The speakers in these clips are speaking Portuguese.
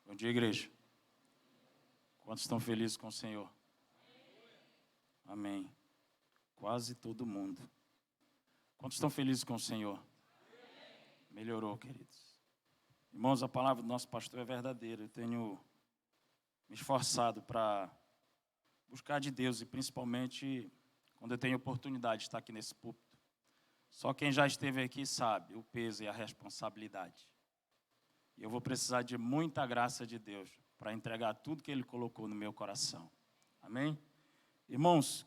Bom dia, igreja. Quantos estão felizes com o Senhor? Amém. Quase todo mundo. Quantos estão felizes com o Senhor? Melhorou, queridos. Irmãos, a palavra do nosso pastor é verdadeira. Eu tenho me esforçado para buscar de Deus, e principalmente quando eu tenho oportunidade de estar aqui nesse púlpito. Só quem já esteve aqui sabe o peso e a responsabilidade. E eu vou precisar de muita graça de Deus para entregar tudo que Ele colocou no meu coração. Amém? Irmãos,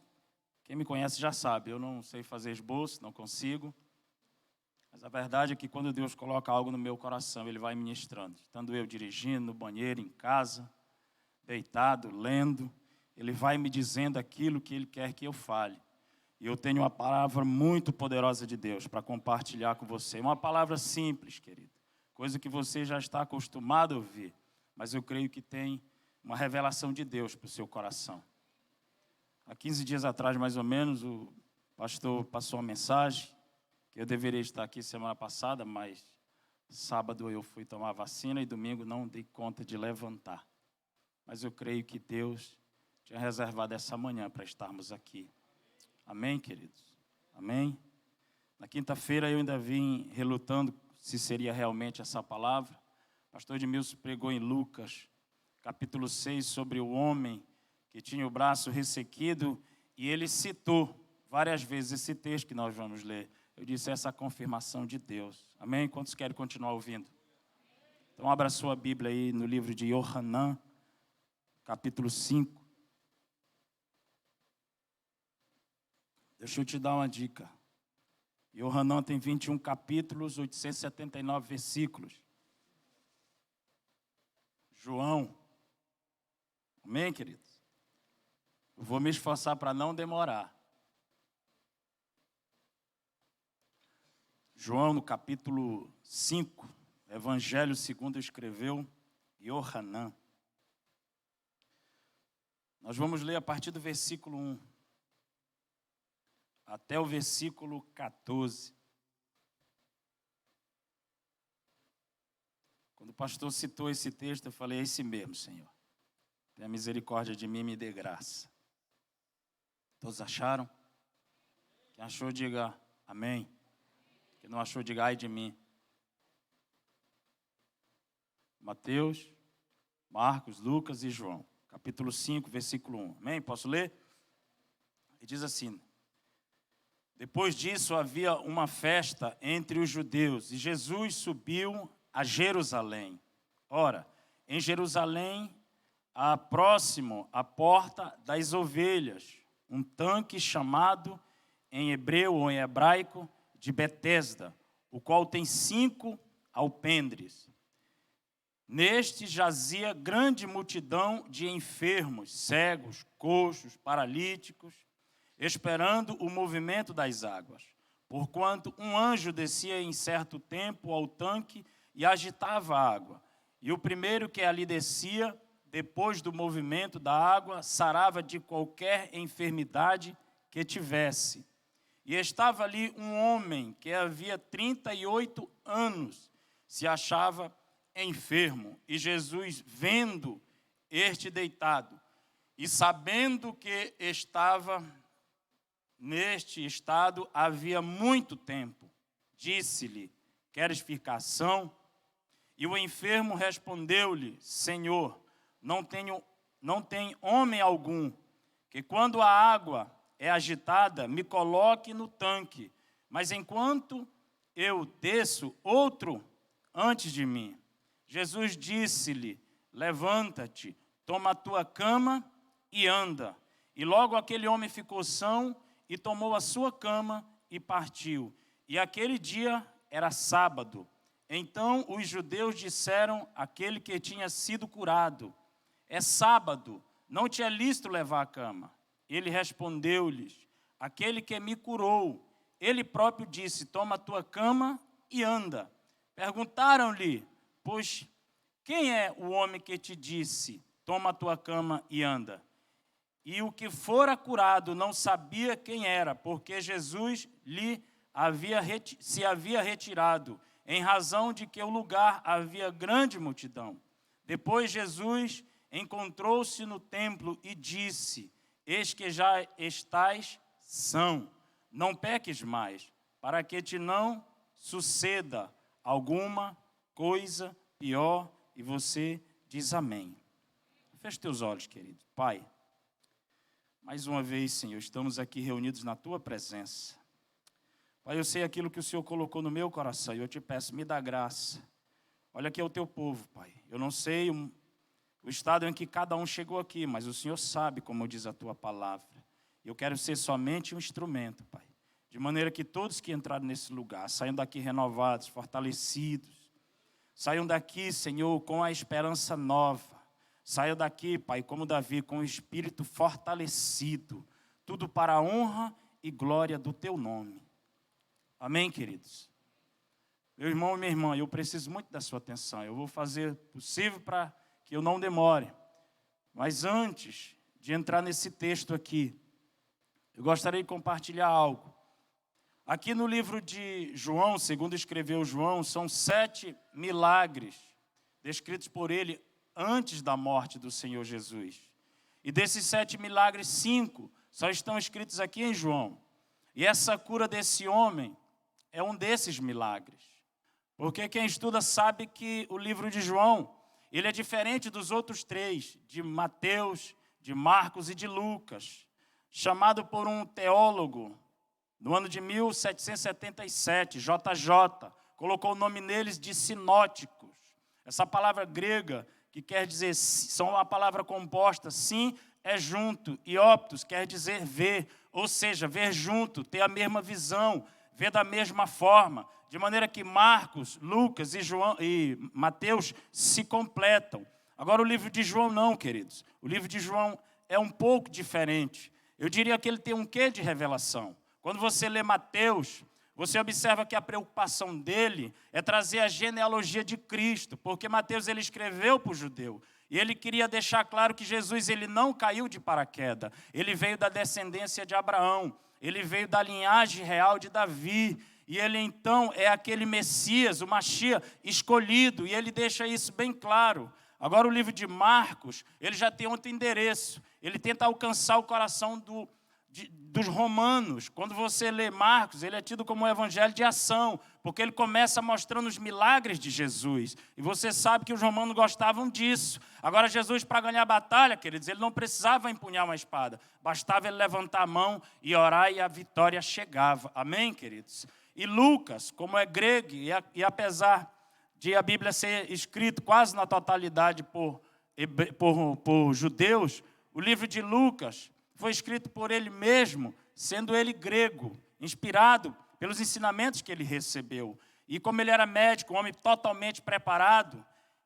quem me conhece já sabe, eu não sei fazer esboço, não consigo. Mas a verdade é que quando Deus coloca algo no meu coração, Ele vai ministrando. Estando eu dirigindo, no banheiro, em casa, deitado, lendo, Ele vai me dizendo aquilo que Ele quer que eu fale. E eu tenho uma palavra muito poderosa de Deus para compartilhar com você. Uma palavra simples, querido. Coisa que você já está acostumado a ouvir. Mas eu creio que tem uma revelação de Deus para o seu coração. Há 15 dias atrás, mais ou menos, o pastor passou uma mensagem que eu deveria estar aqui semana passada, mas sábado eu fui tomar vacina e domingo não dei conta de levantar. Mas eu creio que Deus tinha reservado essa manhã para estarmos aqui. Amém, queridos? Amém? Na quinta-feira eu ainda vim relutando se seria realmente essa palavra. O pastor Edmilson pregou em Lucas, capítulo 6, sobre o homem que tinha o braço ressequido, e ele citou várias vezes esse texto que nós vamos ler. Eu disse, essa é a confirmação de Deus. Amém? Quantos querem continuar ouvindo? Então, abra sua Bíblia aí no livro de Yohanan, capítulo 5. Deixa eu te dar uma dica. Yohanan tem 21 capítulos, 879 versículos. João. Amém, queridos? Eu vou me esforçar para não demorar. João, no capítulo 5, Evangelho segundo escreveu Yohanan. Nós vamos ler a partir do versículo 1 até o versículo 14. Quando o pastor citou esse texto, eu falei, é esse mesmo, Senhor. Tenha misericórdia de mim e me dê graça. Todos acharam? Quem achou, diga amém. Quem não achou, diga ai de mim. Mateus, Marcos, Lucas e João. Capítulo 5, versículo 1. Amém? Posso ler? E diz assim: depois disso havia uma festa entre os judeus, e Jesus subiu a Jerusalém. Ora, em Jerusalém, há próximo à porta das ovelhas, um tanque chamado, em hebreu ou em hebraico, de Betesda, o qual tem 5 alpendres. Neste jazia grande multidão de enfermos, cegos, coxos, paralíticos, esperando o movimento das águas, porquanto um anjo descia em certo tempo ao tanque e agitava a água. E o primeiro que ali descia, depois do movimento da água, sarava de qualquer enfermidade que tivesse. E estava ali um homem que havia 38 anos, se achava enfermo. E Jesus, vendo este deitado, e sabendo que estava neste estado havia muito tempo, disse-lhe, queres ficar são? E o enfermo respondeu-lhe, Senhor, não tem homem algum, que quando a água é agitada, me coloque no tanque, mas enquanto eu desço, outro antes de mim. Jesus disse-lhe, levanta-te, toma a tua cama e anda. E logo aquele homem ficou são, e tomou a sua cama e partiu. E aquele dia era sábado. Então os judeus disseram àquele que tinha sido curado, é sábado, não te é lícito levar a cama. Ele respondeu-lhes, aquele que me curou, ele próprio disse, toma a tua cama e anda. Perguntaram-lhe, pois quem é o homem que te disse, toma a tua cama e anda? E o que fora curado não sabia quem era, porque Jesus se havia retirado, em razão de que o lugar havia grande multidão. Depois Jesus encontrou-se no templo e disse: eis que já estás são, não peques mais, para que te não suceda alguma coisa pior. E você diz amém. Feche teus olhos, querido. Pai, mais uma vez, Senhor, estamos aqui reunidos na Tua presença. Pai, eu sei aquilo que o Senhor colocou no meu coração e eu te peço, me dá graça. Olha aqui é o Teu povo, Pai. Eu não sei o estado em que cada um chegou aqui, mas o Senhor sabe como diz a Tua palavra. Eu quero ser somente um instrumento, Pai. De maneira que todos que entraram nesse lugar saiam daqui renovados, fortalecidos. Saiam daqui, Senhor, com a esperança nova. Saiam daqui, Pai, como Davi, com o espírito fortalecido. Tudo para a honra e glória do Teu nome. Amém, queridos? Meu irmão e minha irmã, eu preciso muito da sua atenção. Eu vou fazer o possível para que eu não demore. Mas antes de entrar nesse texto aqui, eu gostaria de compartilhar algo. Aqui no livro de João, segundo escreveu João, são 7 milagres descritos por ele antes da morte do Senhor Jesus. E desses 7 milagres, 5 só estão escritos aqui em João. E essa cura desse homem é um desses milagres. Porque quem estuda sabe que o livro de João, ele é diferente dos outros 3, de Mateus, de Marcos e de Lucas. Chamado por um teólogo, no ano de 1777, JJ, colocou o nome neles de sinóticos. Essa palavra grega, que quer dizer, são uma palavra composta, sim é junto, e optos quer dizer ver, ou seja, ver junto, ter a mesma visão, ver da mesma forma, de maneira que Marcos, Lucas e Mateus se completam. Agora o livro de João não, queridos. O livro de João é um pouco diferente. Eu diria que ele tem um quê de revelação. Quando você lê Mateus, você observa que a preocupação dele é trazer a genealogia de Cristo, porque Mateus ele escreveu para o judeu, e ele queria deixar claro que Jesus ele não caiu de paraquedas, ele veio da descendência de Abraão, ele veio da linhagem real de Davi, e ele então é aquele Messias, o Mashiach escolhido, e ele deixa isso bem claro. Agora o livro de Marcos, ele já tem outro endereço, ele tenta alcançar o coração dos romanos. Quando você lê Marcos, ele é tido como um evangelho de ação, porque ele começa mostrando os milagres de Jesus. E você sabe que os romanos gostavam disso. Agora Jesus, para ganhar a batalha, queridos, ele não precisava empunhar uma espada. Bastava ele levantar a mão e orar e a vitória chegava. Amém, queridos? E Lucas, como é grego, e apesar de a Bíblia ser escrita quase na totalidade por judeus, o livro de Lucas foi escrito por ele mesmo, sendo ele grego, inspirado pelos ensinamentos que ele recebeu. E como ele era médico, um homem totalmente preparado,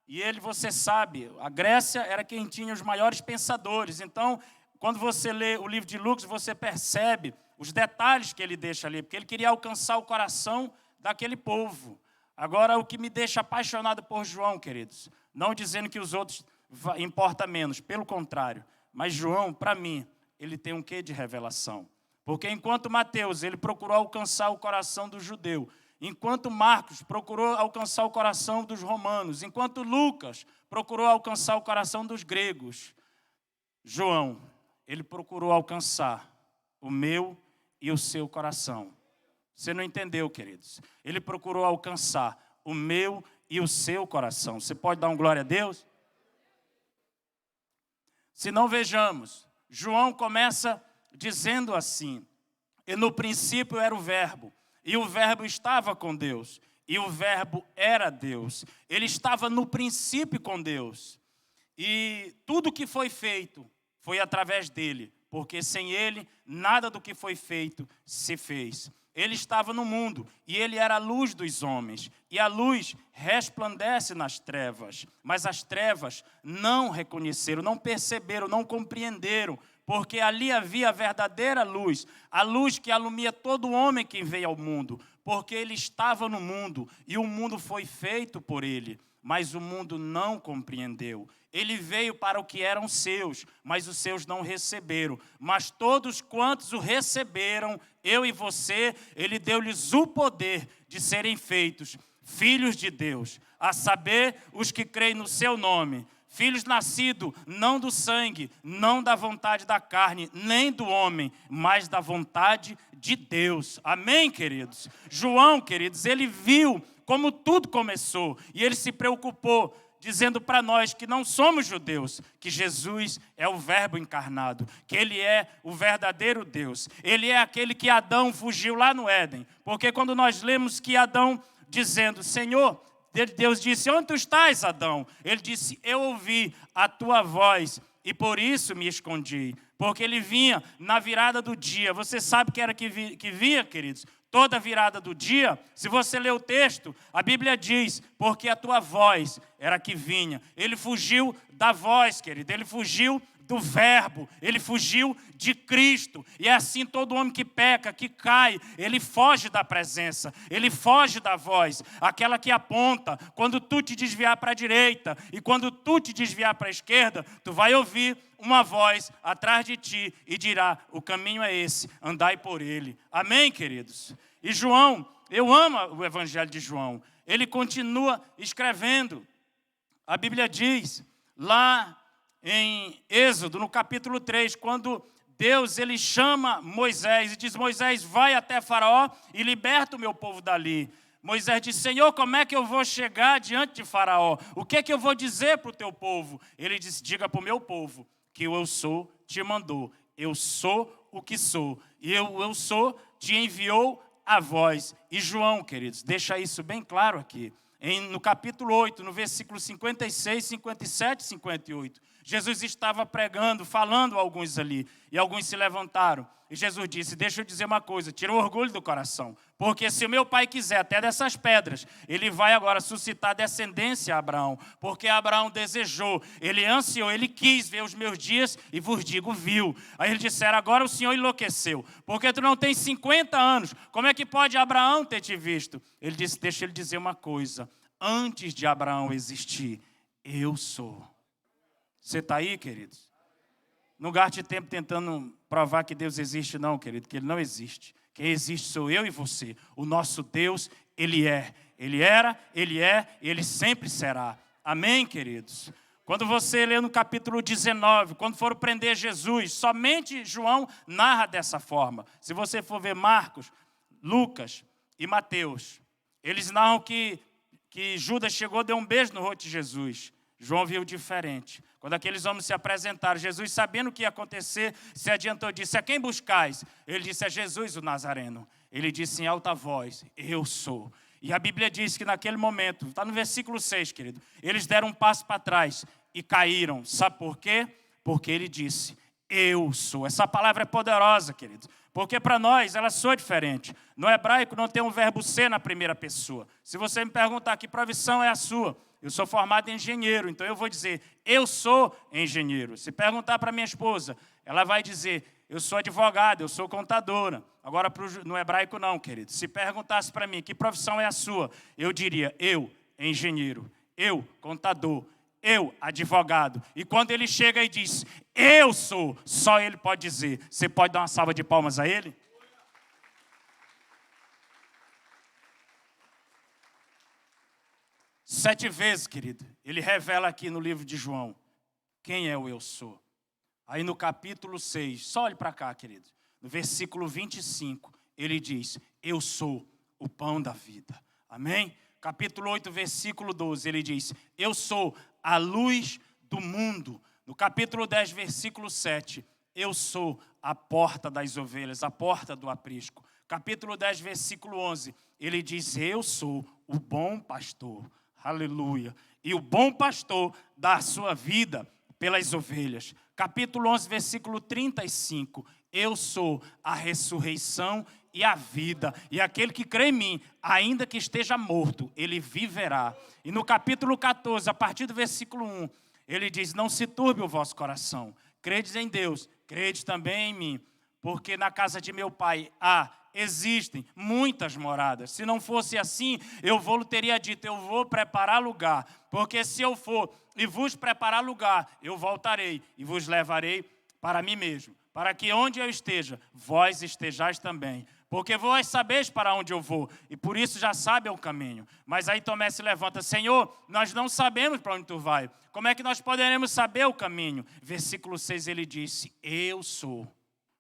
e ele, você sabe, a Grécia era quem tinha os maiores pensadores. Então, quando você lê o livro de Lucas, você percebe os detalhes que ele deixa ali, porque ele queria alcançar o coração daquele povo. Agora, o que me deixa apaixonado por João, queridos, não dizendo que os outros importam menos, pelo contrário, mas João, para mim, ele tem um quê de revelação. Porque enquanto Mateus, ele procurou alcançar o coração do judeu, enquanto Marcos procurou alcançar o coração dos romanos, enquanto Lucas procurou alcançar o coração dos gregos, João, ele procurou alcançar o meu e o seu coração. Você não entendeu, queridos? Ele procurou alcançar o meu e o seu coração. Você pode dar um glória a Deus? Se não, vejamos. João começa dizendo assim: e no princípio era o verbo, e o verbo estava com Deus, e o verbo era Deus. Ele estava no princípio com Deus. E tudo que foi feito foi através dele, porque sem ele, nada do que foi feito se fez. Ele estava no mundo, e ele era a luz dos homens. E a luz resplandece nas trevas. Mas as trevas não reconheceram, não perceberam, não compreenderam. Porque ali havia a verdadeira luz. A luz que alumia todo homem que veio ao mundo. Porque ele estava no mundo, e o mundo foi feito por ele. Mas o mundo não compreendeu. Ele veio para o que eram seus, mas os seus não receberam. Mas todos quantos o receberam, eu e você, ele deu-lhes o poder de serem feitos filhos de Deus, a saber, os que creem no seu nome. Filhos nascidos não do sangue, não da vontade da carne, nem do homem, mas da vontade de Deus. Amém, queridos? João, queridos, ele viu como tudo começou e ele se preocupou, dizendo para nós que não somos judeus, que Jesus é o Verbo encarnado, que Ele é o verdadeiro Deus. Ele é aquele que Adão fugiu lá no Éden. Porque quando nós lemos que Adão dizendo, Senhor, Deus disse, onde tu estás, Adão? Ele disse, eu ouvi a tua voz e por isso me escondi. Porque ele vinha na virada do dia. Você sabe que era que vinha, queridos? Toda virada do dia, se você ler o texto, a Bíblia diz, porque a tua voz era que vinha. Ele fugiu da voz, querido, ele fugiu do verbo, ele fugiu de Cristo. E é assim todo homem que peca, que cai, ele foge da presença, ele foge da voz, aquela que aponta. Quando tu te desviar para a direita e quando tu te desviar para a esquerda, tu vai ouvir uma voz atrás de ti e dirá, o caminho é esse, andai por ele. Amém, queridos? E João, eu amo o evangelho de João, ele continua escrevendo. A Bíblia diz, lá em Êxodo, no capítulo 3, quando Deus ele chama Moisés e diz, Moisés, vai até Faraó e liberta o meu povo dali. Moisés diz, Senhor, como é que eu vou chegar diante de Faraó? O que é que eu vou dizer para o teu povo? Ele disse, diga para o meu povo que o eu sou te mandou. Eu sou o que sou. E eu sou te enviou a voz. E João, queridos, deixa isso bem claro aqui. No capítulo 8, no versículo 56, 57 e 58. Jesus estava pregando, falando a alguns ali. E alguns se levantaram. E Jesus disse, deixa eu dizer uma coisa, tira o orgulho do coração. Porque se o meu pai quiser, até dessas pedras, ele vai agora suscitar descendência a Abraão. Porque Abraão desejou, ele ansiou, ele quis ver os meus dias e vos digo, viu. Aí eles disseram, agora o Senhor enlouqueceu. Porque tu não tens 50 anos, como é que pode Abraão ter te visto? Ele disse, deixa ele dizer uma coisa. Antes de Abraão existir, eu sou. Você está aí, queridos? Não gaste tempo tentando provar que Deus existe, não, querido, que Ele não existe. Quem existe sou eu e você. O nosso Deus, Ele é. Ele era, Ele é e Ele sempre será. Amém, queridos? Quando você lê no capítulo 19, quando foram prender Jesus, somente João narra dessa forma. Se você for ver Marcos, Lucas e Mateus, eles narram que Judas chegou, deu um beijo no rosto de Jesus. João viu diferente. Quando aqueles homens se apresentaram, Jesus, sabendo o que ia acontecer, se adiantou e disse, a quem buscais? Ele disse, a Jesus o Nazareno. Ele disse em alta voz, eu sou. E a Bíblia diz que naquele momento, está no versículo 6, querido, eles deram um passo para trás e caíram. Sabe por quê? Porque ele disse, eu sou. Essa palavra é poderosa, querido. Porque para nós ela soa diferente. No hebraico não tem um verbo ser na primeira pessoa. Se você me perguntar que profissão é a sua, eu sou formado em engenheiro, então eu vou dizer, eu sou engenheiro. Se perguntar para minha esposa, ela vai dizer, eu sou advogada, eu sou contadora. Agora no hebraico não, querido. Se perguntasse para mim, que profissão é a sua? Eu diria, eu, engenheiro, eu, contador, eu, advogado. E quando ele chega e diz, eu sou, só ele pode dizer. Você pode dar uma salva de palmas a ele? Sete vezes, querido, ele revela aqui no livro de João, quem é o eu sou. Aí no capítulo 6, só olhe para cá, querido, no versículo 25, ele diz, eu sou o pão da vida. Amém? Capítulo 8, versículo 12, ele diz, eu sou a luz do mundo. No capítulo 10, versículo 7, eu sou a porta das ovelhas, a porta do aprisco. Capítulo 10, versículo 11, ele diz, eu sou o bom pastor. Aleluia. E o bom pastor dá a sua vida pelas ovelhas. Capítulo 11, versículo 35. Eu sou a ressurreição e a vida. E aquele que crê em mim, ainda que esteja morto, ele viverá. E no capítulo 14, a partir do versículo 1, ele diz, não se turbe o vosso coração. Credes em Deus, credes também em mim. Porque na casa de meu pai existem muitas moradas. Se não fosse assim, eu teria dito, eu vou preparar lugar. Porque se eu for e vos preparar lugar, eu voltarei e vos levarei para mim mesmo. Para que onde eu esteja, vós estejais também. porque vós sabeis para onde eu vou, e por isso já sabe o caminho. Mas aí Tomé se levanta, Senhor, nós não sabemos para onde tu vai, como é que nós poderemos saber o caminho? Versículo 6 ele disse, eu sou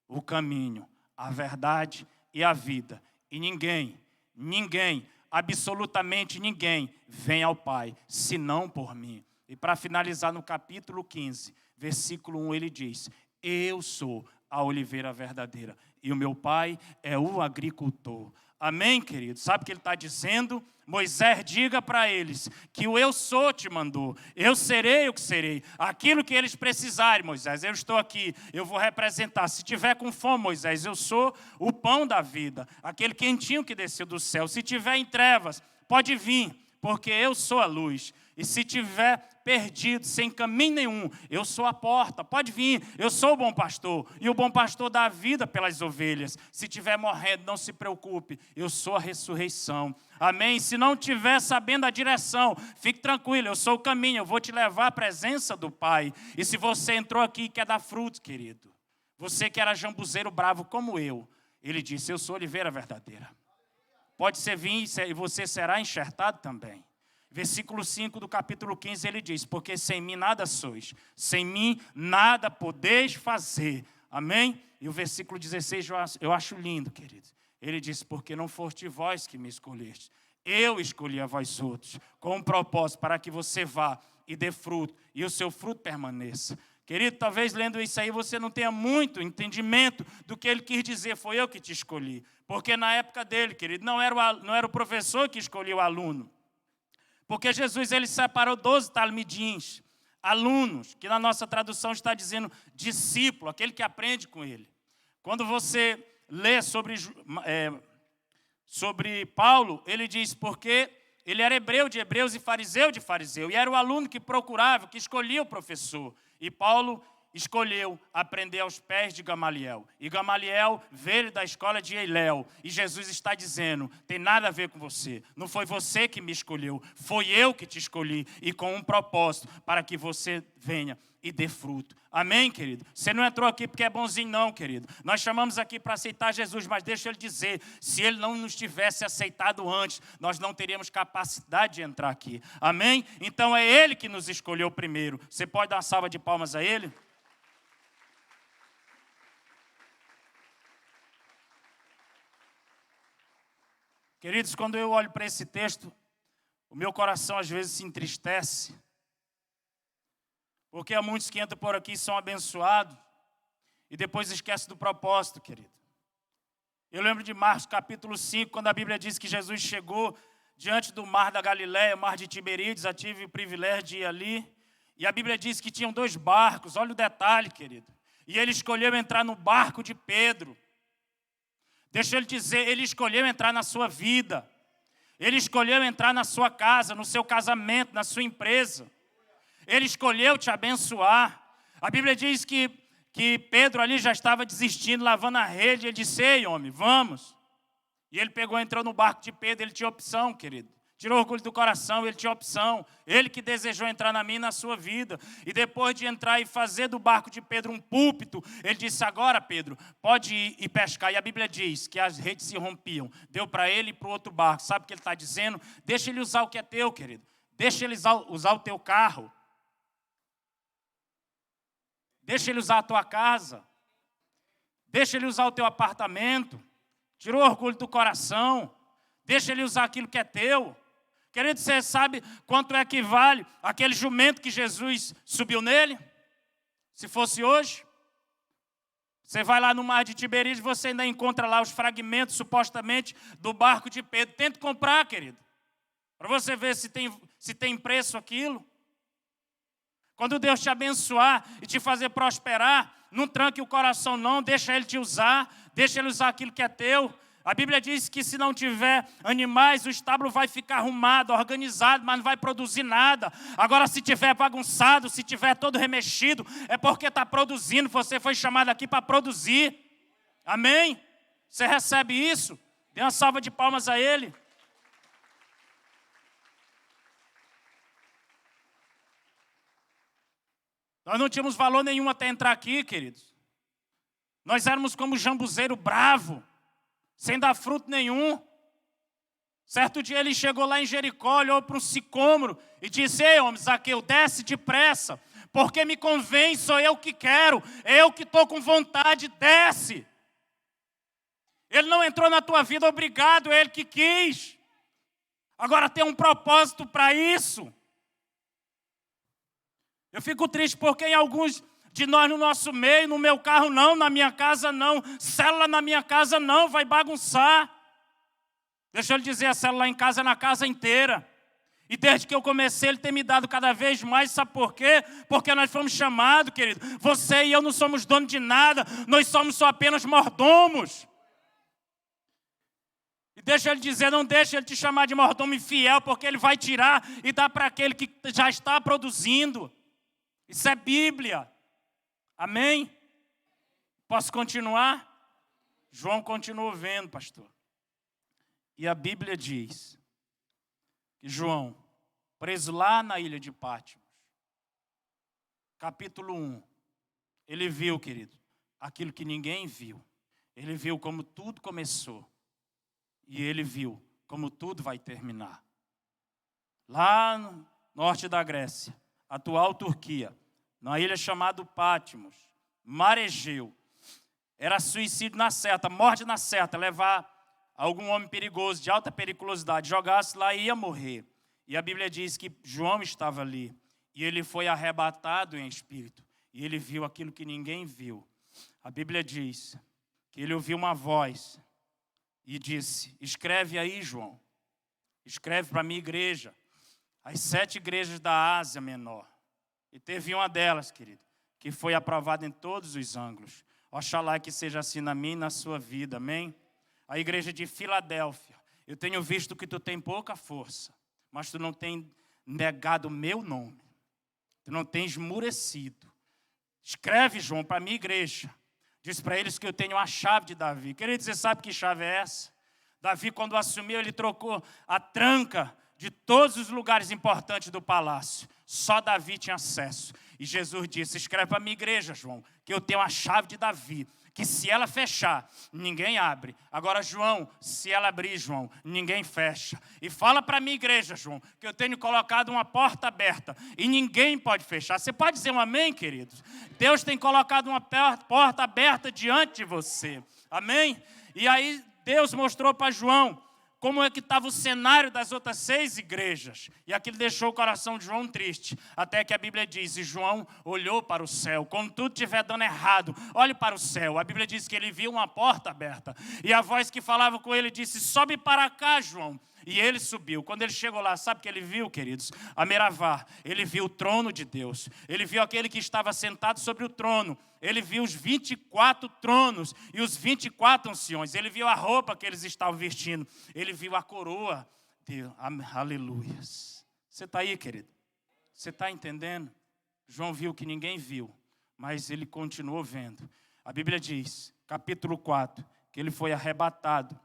o caminho, a verdade e a vida, e ninguém, absolutamente ninguém vem ao Pai, senão por mim. E para finalizar no capítulo 15, versículo 1, ele diz, eu sou a oliveira verdadeira e o meu pai é o agricultor. Amém, querido? Sabe o que ele está dizendo? Moisés, diga para eles que o eu sou te mandou, eu serei o que serei, aquilo que eles precisarem, Moisés, eu estou aqui, eu vou representar. Se tiver com fome, Moisés, eu sou o pão da vida, aquele quentinho que desceu do céu. Se tiver em trevas, pode vir, porque eu sou a luz. E se tiver perdido, sem caminho nenhum, eu sou a porta, pode vir, eu sou o bom pastor, e o bom pastor dá a vida pelas ovelhas. Se tiver morrendo, não se preocupe, eu sou a ressurreição. Amém? Se não tiver sabendo a direção, fique tranquilo, eu sou o caminho, eu vou te levar à presença do Pai. E se você entrou aqui e quer dar frutos, querido, você que era jambuzeiro bravo como eu, ele disse, eu sou a oliveira verdadeira. Pode ser vir e você será enxertado também. Versículo 5 do capítulo 15, ele diz, porque sem mim nada sois, sem mim nada podeis fazer. Amém? E o versículo 16 eu acho lindo, querido. Ele diz, porque não foste vós que me escolheste, eu escolhi a vós outros, com um propósito para que você vá e dê fruto, e o seu fruto permaneça. Querido, talvez lendo isso aí você não tenha muito entendimento do que ele quis dizer, foi eu que te escolhi. Porque na época dele, querido, não era o professor que escolhia o aluno. Porque Jesus ele separou 12 talmidins, alunos, que na nossa tradução está dizendo discípulo, aquele que aprende com ele. Quando você lê sobre Paulo, ele diz porque ele era hebreu de hebreus e fariseu de fariseu, e era o aluno que procurava, que escolhia o professor. E Paulo escolheu aprender aos pés de Gamaliel. E Gamaliel veio da escola de Eiléu. E Jesus está dizendo, tem nada a ver com você. Não foi você que me escolheu, foi eu que te escolhi. E com um propósito, para que você venha e dê fruto. Amém, querido? Você não entrou aqui porque é bonzinho não, querido. Nós chamamos aqui para aceitar Jesus, mas deixa ele dizer, se ele não nos tivesse aceitado antes, nós não teríamos capacidade de entrar aqui. Amém? Então é ele que nos escolheu primeiro. Você pode dar uma salva de palmas a ele? Queridos, quando eu olho para esse texto, o meu coração às vezes se entristece. Porque há muitos que entram por aqui e são abençoados e depois esquecem do propósito, querido. Eu lembro de Marcos capítulo 5, quando a Bíblia diz que Jesus chegou diante do mar da Galileia, mar de Tiberíades, já tive o privilégio de ir ali. E a Bíblia diz que tinham 2 barcos, olha o detalhe, querido. E ele escolheu entrar no barco de Pedro. Deixa eu lhe dizer, ele escolheu entrar na sua vida. Ele escolheu entrar na sua casa, no seu casamento, na sua empresa. Ele escolheu te abençoar. A Bíblia diz que Pedro ali já estava desistindo, lavando a rede. Ele disse, ei, homem, vamos. E ele pegou, entrou no barco de Pedro. Ele tinha opção, querido. Tirou o orgulho do coração, ele tinha opção. Ele que desejou entrar na minha e na sua vida. E depois de entrar e fazer do barco de Pedro um púlpito, ele disse, agora, Pedro, pode ir e pescar. E a Bíblia diz que as redes se rompiam. Deu para ele e para o outro barco. Sabe o que ele está dizendo? Deixa ele usar o que é teu, querido. Deixa ele usar o teu carro. Deixa ele usar a tua casa. Deixa ele usar o teu apartamento. Tirou o orgulho do coração. Deixa ele usar aquilo que é teu. Querido, você sabe quanto é que vale aquele jumento que Jesus subiu nele? Se fosse hoje, você vai lá no mar de Tiberíades, você ainda encontra lá os fragmentos, supostamente, do barco de Pedro. Tenta comprar, querido, para você ver se tem preço aquilo. Quando Deus te abençoar e te fazer prosperar, não tranque o coração não, deixa Ele te usar, deixa Ele usar aquilo que é teu. A Bíblia diz que se não tiver animais, o estábulo vai ficar arrumado, organizado, mas não vai produzir nada. Agora, se tiver bagunçado, se tiver todo remexido, é porque está produzindo. Você foi chamado aqui para produzir. Amém? Você recebe isso? Dê uma salva de palmas a Ele. Nós não tínhamos valor nenhum até entrar aqui, queridos. Nós éramos como jambuzeiro bravo. sem dar fruto nenhum. Certo dia ele chegou lá em Jericó, olhou para um sicômoro e disse: ei, homem, Zaqueu, desce depressa, porque me convém, sou eu que quero, eu que estou com vontade, desce. Ele não entrou na tua vida obrigado, é ele que quis. Agora tem um propósito para isso. Eu fico triste porque em alguns de nós no nosso meio, no meu carro não, na minha casa não, célula na minha casa não, vai bagunçar. Deixa eu lhe dizer, a célula em casa é na casa inteira. E desde que eu comecei, Ele tem me dado cada vez mais, sabe por quê? Porque nós fomos chamados, querido. Você e eu não somos donos de nada, nós somos só apenas mordomos. E deixa Ele dizer, não deixa Ele te chamar de mordomo infiel, porque Ele vai tirar e dar para aquele que já está produzindo. Isso é Bíblia. Amém? Posso continuar? João continua vendo, pastor. E a Bíblia diz que João, preso lá na ilha de Pátimos, capítulo 1, ele viu, querido, aquilo que ninguém viu. Ele viu como tudo começou. E ele viu como tudo vai terminar. Lá no norte da Grécia, atual Turquia, na ilha chamada Pátimos, mar Egeu, era suicídio na certa, morte na certa, levar algum homem perigoso, de alta periculosidade, jogasse lá e ia morrer. E a Bíblia diz que João estava ali, e ele foi arrebatado em espírito, e ele viu aquilo que ninguém viu. A Bíblia diz que ele ouviu uma voz e disse: escreve aí, João, escreve para a minha igreja, as 7 igrejas da Ásia Menor. E teve uma delas, querido, que foi aprovada em todos os ângulos. Oxalá que seja assim na minha e na sua vida, amém? A igreja de Filadélfia, eu tenho visto que tu tem pouca força, mas tu não tem negado o meu nome, tu não tens esmurecido. Escreve, João, para a minha igreja, diz para eles que eu tenho a chave de Davi. Querido, você sabe que chave é essa? Davi, quando assumiu, ele trocou a tranca de todos os lugares importantes do palácio. Só Davi tinha acesso. E Jesus disse: escreve para a minha igreja, João, que eu tenho a chave de Davi, que se ela fechar, ninguém abre. Agora, João, se ela abrir, João, ninguém fecha. E fala para a minha igreja, João, que eu tenho colocado uma porta aberta e ninguém pode fechar. Você pode dizer um amém, queridos? Deus tem colocado uma porta aberta diante de você. Amém? E aí Deus mostrou para João como é que estava o cenário das outras 6 igrejas. E aquilo deixou o coração de João triste. Até que a Bíblia diz, e João olhou para o céu. Quando tudo estiver dando errado, olhe para o céu. A Bíblia diz que ele viu uma porta aberta. E a voz que falava com ele disse: sobe para cá, João. E ele subiu. Quando ele chegou lá, sabe o que ele viu, queridos? A Meravá. Ele viu o trono de Deus. Ele viu aquele que estava sentado sobre o trono. Ele viu os 24 tronos e os 24 anciões. Ele viu a roupa que eles estavam vestindo. Ele viu a coroa de aleluias. Você está aí, querido? Você está entendendo? João viu que ninguém viu, mas ele continuou vendo. A Bíblia diz, capítulo 4, que ele foi arrebatado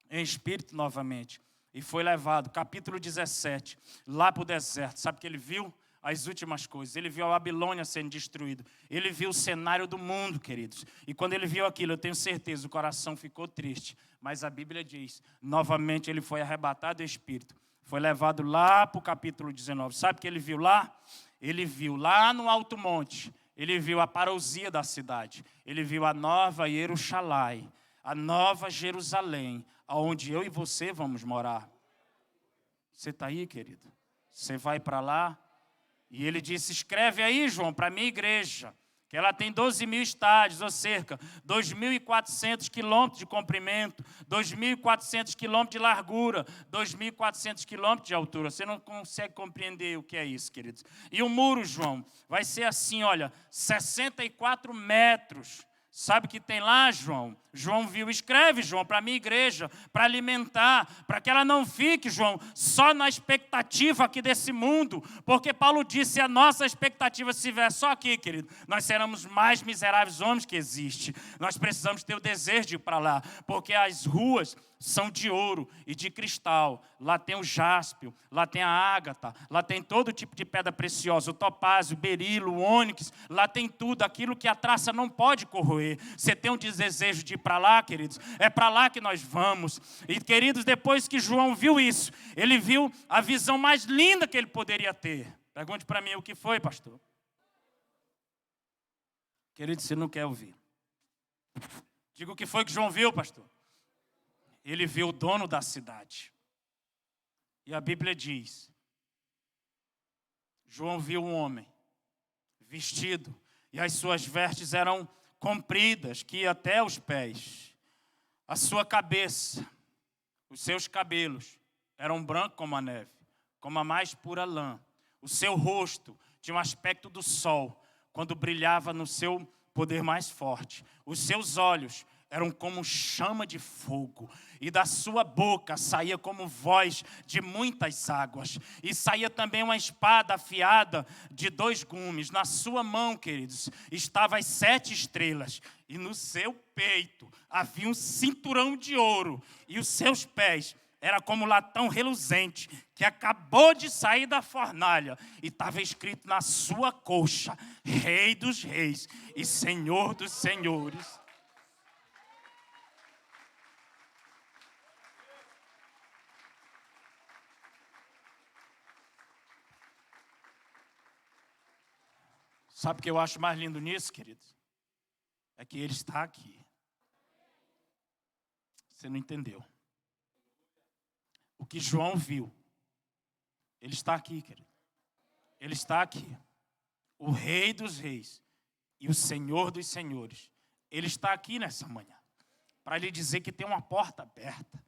em espírito novamente. E foi levado, capítulo 17, lá para o deserto. Sabe o que ele viu? As últimas coisas. Ele viu a Babilônia sendo destruída. Ele viu o cenário do mundo, queridos. E quando ele viu aquilo, eu tenho certeza, o coração ficou triste. Mas a Bíblia diz, novamente ele foi arrebatado em espírito. Foi levado lá para o capítulo 19. Sabe o que ele viu lá? Ele viu lá no alto monte. Ele viu a parousia da cidade. Ele viu a nova Jerusalém, a nova Jerusalém, aonde eu e você vamos morar. Você está aí, querido? Você vai para lá? E ele disse, escreve aí, João, para a minha igreja, que ela tem 12.000 estádios, ou cerca, 2.400 quilômetros de comprimento, 2.400 quilômetros de largura, 2.400 quilômetros de altura. Você não consegue compreender o que é isso, queridos. E o muro, João, vai ser assim, olha, 64 metros. Sabe o que tem lá, João? João viu, escreve, João, para a minha igreja, para alimentar, para que ela não fique, João, só na expectativa aqui desse mundo, porque Paulo disse, se a nossa expectativa estiver só aqui, querido, nós seremos mais miseráveis homens que existe. Nós precisamos ter o desejo de ir para lá, porque as ruas são de ouro e de cristal. Lá tem o jáspio, lá tem a ágata, lá tem todo tipo de pedra preciosa, o topázio, o berilo, o ônix, lá tem tudo, aquilo que a traça não pode corroer. Você tem um desejo de ir para lá, queridos? É para lá que nós vamos. E, queridos, depois que João viu isso, ele viu a visão mais linda que ele poderia ter. Pergunte para mim, o que foi, pastor? Querido, você não quer ouvir. Diga o que foi que João viu, pastor. Ele viu o dono da cidade. E a Bíblia diz, João viu um homem vestido, e as suas vestes eram compridas, que ia até os pés. A sua cabeça, os seus cabelos eram brancos como a neve, como a mais pura lã. O seu rosto tinha um aspecto do sol, quando brilhava no seu poder mais forte. Os seus olhos eram como chama de fogo, e da sua boca saía como voz de muitas águas, e saía também uma espada afiada de 2 gumes. Na sua mão, queridos, estavam as 7 estrelas, e no seu peito havia um cinturão de ouro, e os seus pés era como latão reluzente, que acabou de sair da fornalha, e estava escrito na sua coxa, Rei dos Reis e Senhor dos Senhores. Sabe o que eu acho mais lindo nisso, queridos? É que ele está aqui. Você não entendeu. O que João viu, ele está aqui, querido. Ele está aqui. O Rei dos Reis e o Senhor dos Senhores. Ele está aqui nessa manhã. Para lhe dizer que tem uma porta aberta.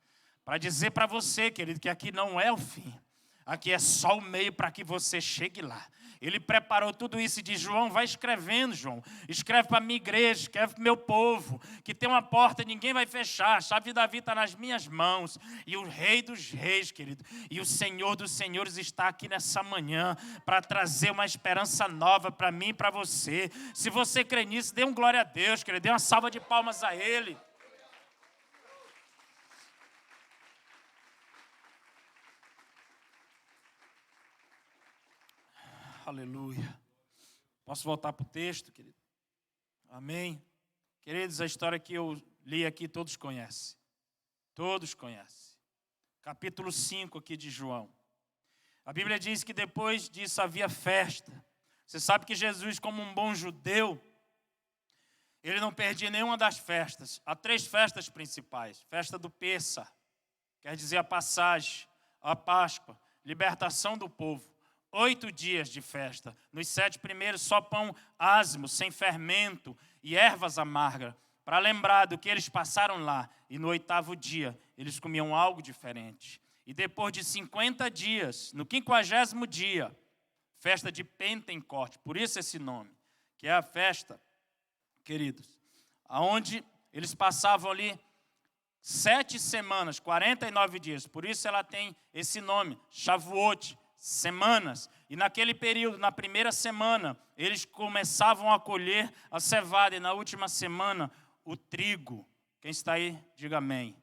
Para dizer para você, querido, que aqui não é o fim. Aqui é só o meio para que você chegue lá. Ele preparou tudo isso e diz, João, vai escrevendo, João. Escreve para a minha igreja, escreve para o meu povo, que tem uma porta e ninguém vai fechar. A chave de Davi está nas minhas mãos. E o Rei dos Reis, querido, e o Senhor dos Senhores está aqui nessa manhã para trazer uma esperança nova para mim e para você. Se você crê nisso, dê um glória a Deus, querido. Dê uma salva de palmas a Ele. Aleluia. Posso voltar para o texto, querido? Amém. Queridos, a história que eu li aqui todos conhecem. Todos conhecem. Capítulo 5 aqui de João. A Bíblia diz que depois disso havia festa. Você sabe que Jesus, como um bom judeu, ele não perdia nenhuma das festas. Há 3 festas principais. Festa do Pêssar, quer dizer a passagem, a Páscoa, libertação do povo. 8 dias de festa. Nos 7 primeiros, só pão asmo, sem fermento e ervas amargas, para lembrar do que eles passaram lá. E no 8º dia, eles comiam algo diferente. E depois de 50 dias, no 50º dia, festa de Pentecoste, por isso esse nome, que é a festa, queridos, aonde eles passavam ali 7 semanas, 49 dias. Por isso ela tem esse nome, Shavuot, semanas, e naquele período, na primeira semana, eles começavam a colher a cevada, e na última semana, o trigo. Quem está aí, diga amém.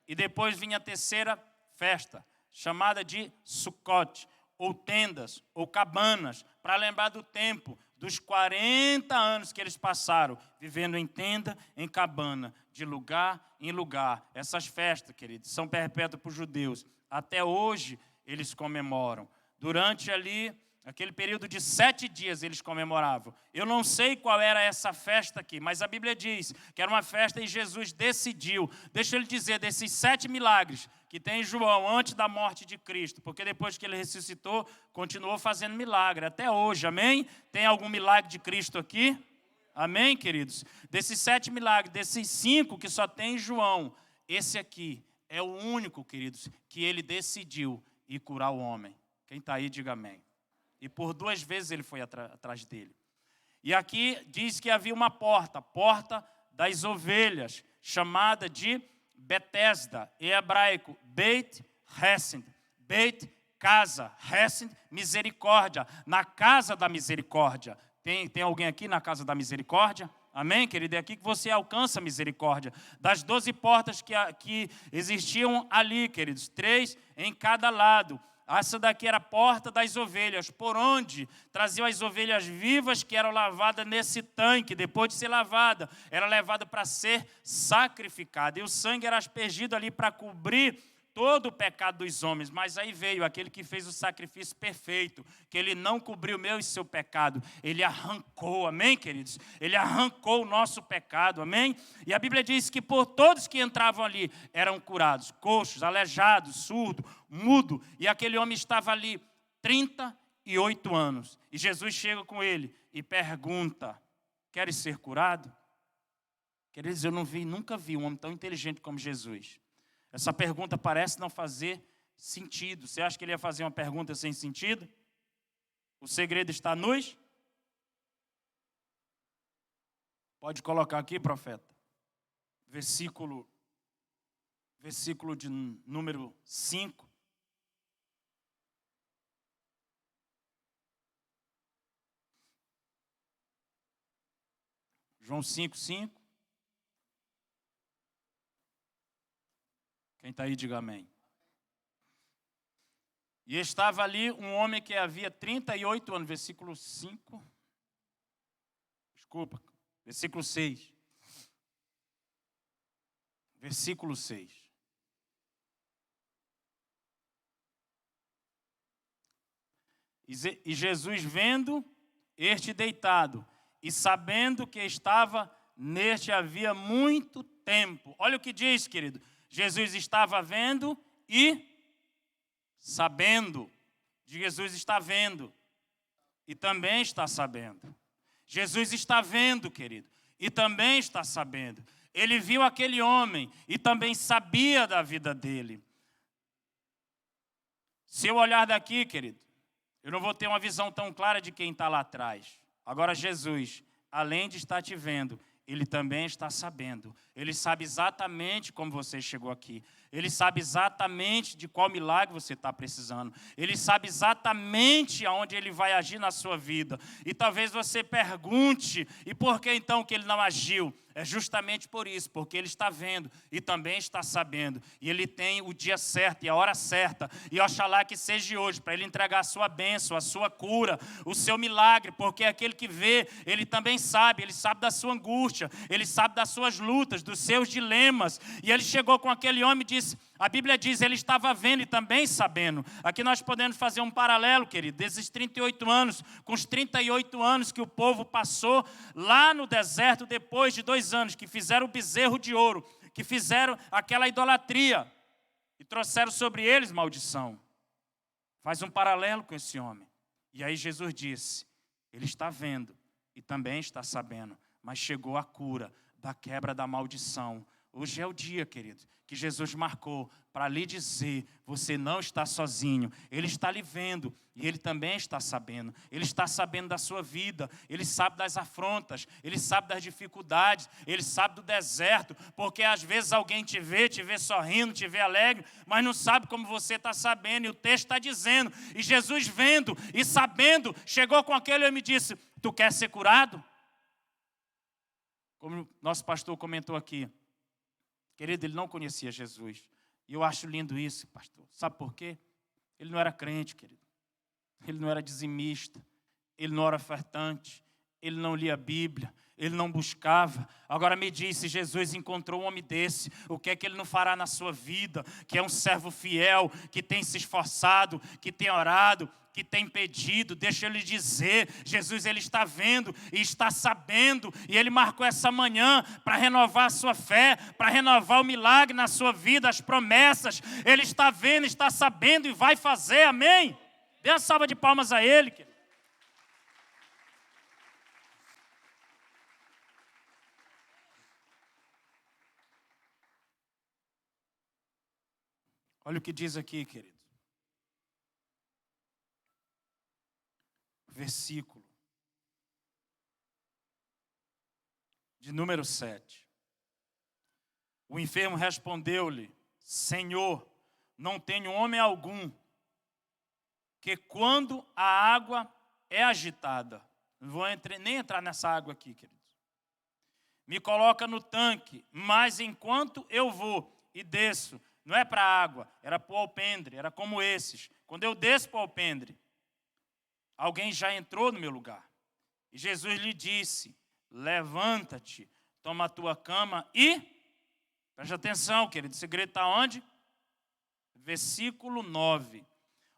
E depois vinha a terceira festa, chamada de Sukkot, ou tendas, ou cabanas, para lembrar do tempo, dos 40 anos que eles passaram, vivendo em tenda, em cabana, de lugar em lugar. Essas festas, queridos, são perpétuas para os judeus. Até hoje, eles comemoram. Durante ali, aquele período de 7 dias eles comemoravam. Eu não sei qual era essa festa aqui, mas a Bíblia diz que era uma festa e Jesus decidiu. Deixa eu lhe dizer, desses 7 milagres que tem João antes da morte de Cristo, porque depois que ele ressuscitou, continuou fazendo milagre até hoje, amém? Tem algum milagre de Cristo aqui? Amém, queridos? Desses 7 milagres, desses 5 que só tem João, esse aqui é o único, queridos, que ele decidiu ir curar o homem. Quem está aí, diga amém. E por 2 vezes ele foi atrás dele. E aqui diz que havia uma porta, porta das ovelhas, chamada de Betesda, em hebraico, Beit Hesed, Beit, casa, Hesed, misericórdia, na casa da misericórdia. Tem alguém aqui na casa da misericórdia? Amém, querido? É aqui que você alcança a misericórdia. Das 12 portas que existiam ali, queridos, 3 em cada lado. Essa daqui era a porta das ovelhas, por onde traziam as ovelhas vivas que eram lavadas nesse tanque. Depois de ser lavada, era levada para ser sacrificada. E o sangue era aspergido ali para cobrir todo o pecado dos homens. Mas aí veio aquele que fez o sacrifício perfeito, que ele não cobriu o meu e seu pecado. Ele arrancou, amém, queridos? Ele arrancou o nosso pecado, amém? E a Bíblia diz que por todos que entravam ali eram curados, coxos, aleijados, surdo, mudo. E aquele homem estava ali 38 anos. E Jesus chega com ele e pergunta: queres ser curado? Queridos, eu nunca vi um homem tão inteligente como Jesus. Essa pergunta parece não fazer sentido. Você acha que ele ia fazer uma pergunta sem sentido? O segredo está nos... Pode colocar aqui, profeta. Versículo de número 5. João 5:5. Quem está aí, diga amém. E estava ali um homem que havia 38 anos, versículo 5. Desculpa, versículo 6. Versículo 6. E Jesus vendo este deitado, e sabendo que estava neste havia muito tempo. Olha o que diz, querido. Jesus estava vendo e sabendo. Jesus está vendo e também está sabendo. Jesus está vendo, querido, e também está sabendo. Ele viu aquele homem e também sabia da vida dele. Se eu olhar daqui, querido, eu não vou ter uma visão tão clara de quem está lá atrás. Agora Jesus, além de estar te vendo, Ele também está sabendo. Ele sabe exatamente como você chegou aqui. Ele sabe exatamente de qual milagre você está precisando. Ele sabe exatamente aonde Ele vai agir na sua vida. E talvez você pergunte, e por que então que Ele não agiu? É justamente por isso, porque Ele está vendo e também está sabendo. E Ele tem o dia certo e a hora certa. E oxalá que seja hoje, para Ele entregar a sua bênção, a sua cura, o seu milagre. Porque aquele que vê, Ele também sabe. Ele sabe da sua angústia, Ele sabe das suas lutas, dos seus dilemas. E Ele chegou com aquele homem e disse... A Bíblia diz, Ele estava vendo e também sabendo. Aqui nós podemos fazer um paralelo, querido, desses 38 anos, com os 38 anos que o povo passou lá no deserto, depois de 2 anos, que fizeram o bezerro de ouro, que fizeram aquela idolatria, e trouxeram sobre eles maldição. Faz um paralelo com esse homem. E aí Jesus disse, Ele está vendo e também está sabendo, mas chegou a cura da quebra da maldição. Hoje é o dia, querido, que Jesus marcou para lhe dizer, você não está sozinho. Ele está lhe vendo e Ele também está sabendo. Ele está sabendo da sua vida, Ele sabe das afrontas, Ele sabe das dificuldades, Ele sabe do deserto, porque às vezes alguém te vê sorrindo, te vê alegre, mas não sabe como você está sabendo, e o texto está dizendo, e Jesus vendo e sabendo, chegou com aquele homem e disse, tu quer ser curado? Como o nosso pastor comentou aqui, querido, ele não conhecia Jesus. E eu acho lindo isso, pastor. Sabe por quê? Ele não era crente, querido. Ele não era dizimista. Ele não era ofertante. Ele não lia a Bíblia. Ele não buscava. Agora me diz, se Jesus encontrou um homem desse, o que é que Ele não fará na sua vida? Que é um servo fiel, que tem se esforçado, que tem orado, que tem pedido. Deixa eu lhe dizer, Jesus, Ele está vendo e está sabendo, e Ele marcou essa manhã para renovar a sua fé, para renovar o milagre na sua vida, as promessas. Ele está vendo, está sabendo e vai fazer, amém? Dê uma salva de palmas a Ele, querido. Olha o que diz aqui, querido. Versículo de número 7. O enfermo respondeu-lhe, Senhor, não tenho homem algum, que quando a água é agitada, não vou nem entrar nessa água aqui, queridos. me coloca no tanque, mas enquanto eu vou e desço, não é para a água, era para o alpendre, era como esses. Quando eu desço para o alpendre, alguém já entrou no meu lugar. E Jesus lhe disse, levanta-te, toma a tua cama e... Preste atenção, querido, o segredo está onde? Versículo 9.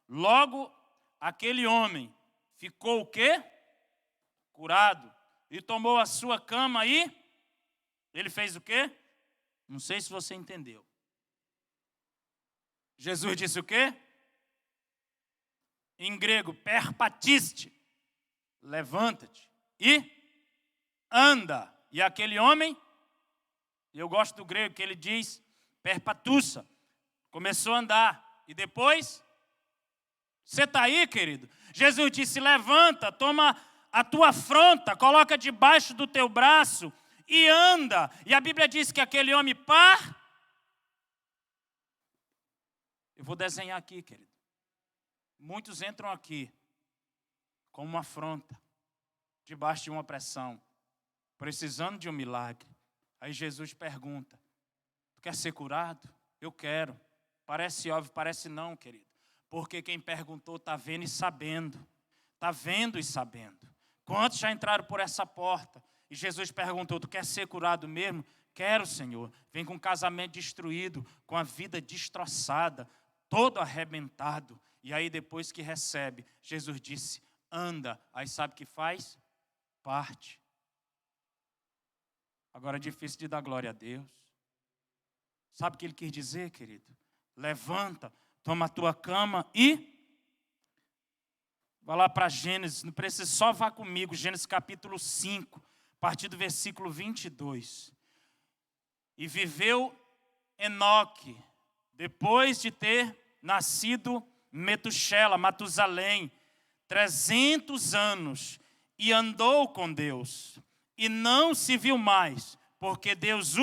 Logo, aquele homem ficou o quê? Curado. E tomou a sua cama e... Ele fez o quê? Não sei se você entendeu. Jesus disse o quê? Em grego, perpatiste. Levanta-te e anda. E aquele homem, eu gosto do grego que ele diz, perpatussa, começou a andar. E depois, você está aí, querido? Jesus disse, levanta, toma a tua afronta, coloca debaixo do teu braço e anda. E a Bíblia diz que aquele homem Eu vou desenhar aqui, querido. Muitos entram aqui com uma afronta, debaixo de uma pressão, precisando de um milagre. Aí Jesus pergunta, tu quer ser curado? Eu quero. Parece óbvio, parece não, querido. Porque quem perguntou está vendo e sabendo. Está vendo e sabendo. Quantos já entraram por essa porta? E Jesus perguntou, tu quer ser curado mesmo? Quero, Senhor. Vem com um casamento destruído, com a vida destroçada, todo arrebentado. E aí depois que recebe, Jesus disse, anda. Aí sabe o que faz? Parte. Agora é difícil de dar glória a Deus. Sabe o que ele quis dizer, querido? Levanta, toma a tua cama e... Vai lá para Gênesis, não precisa, só vá comigo, Gênesis capítulo 5, a partir do versículo 22. E viveu Enoque, depois de ter nascido Matusalém, 300 anos, e andou com Deus, e não se viu mais, porque Deus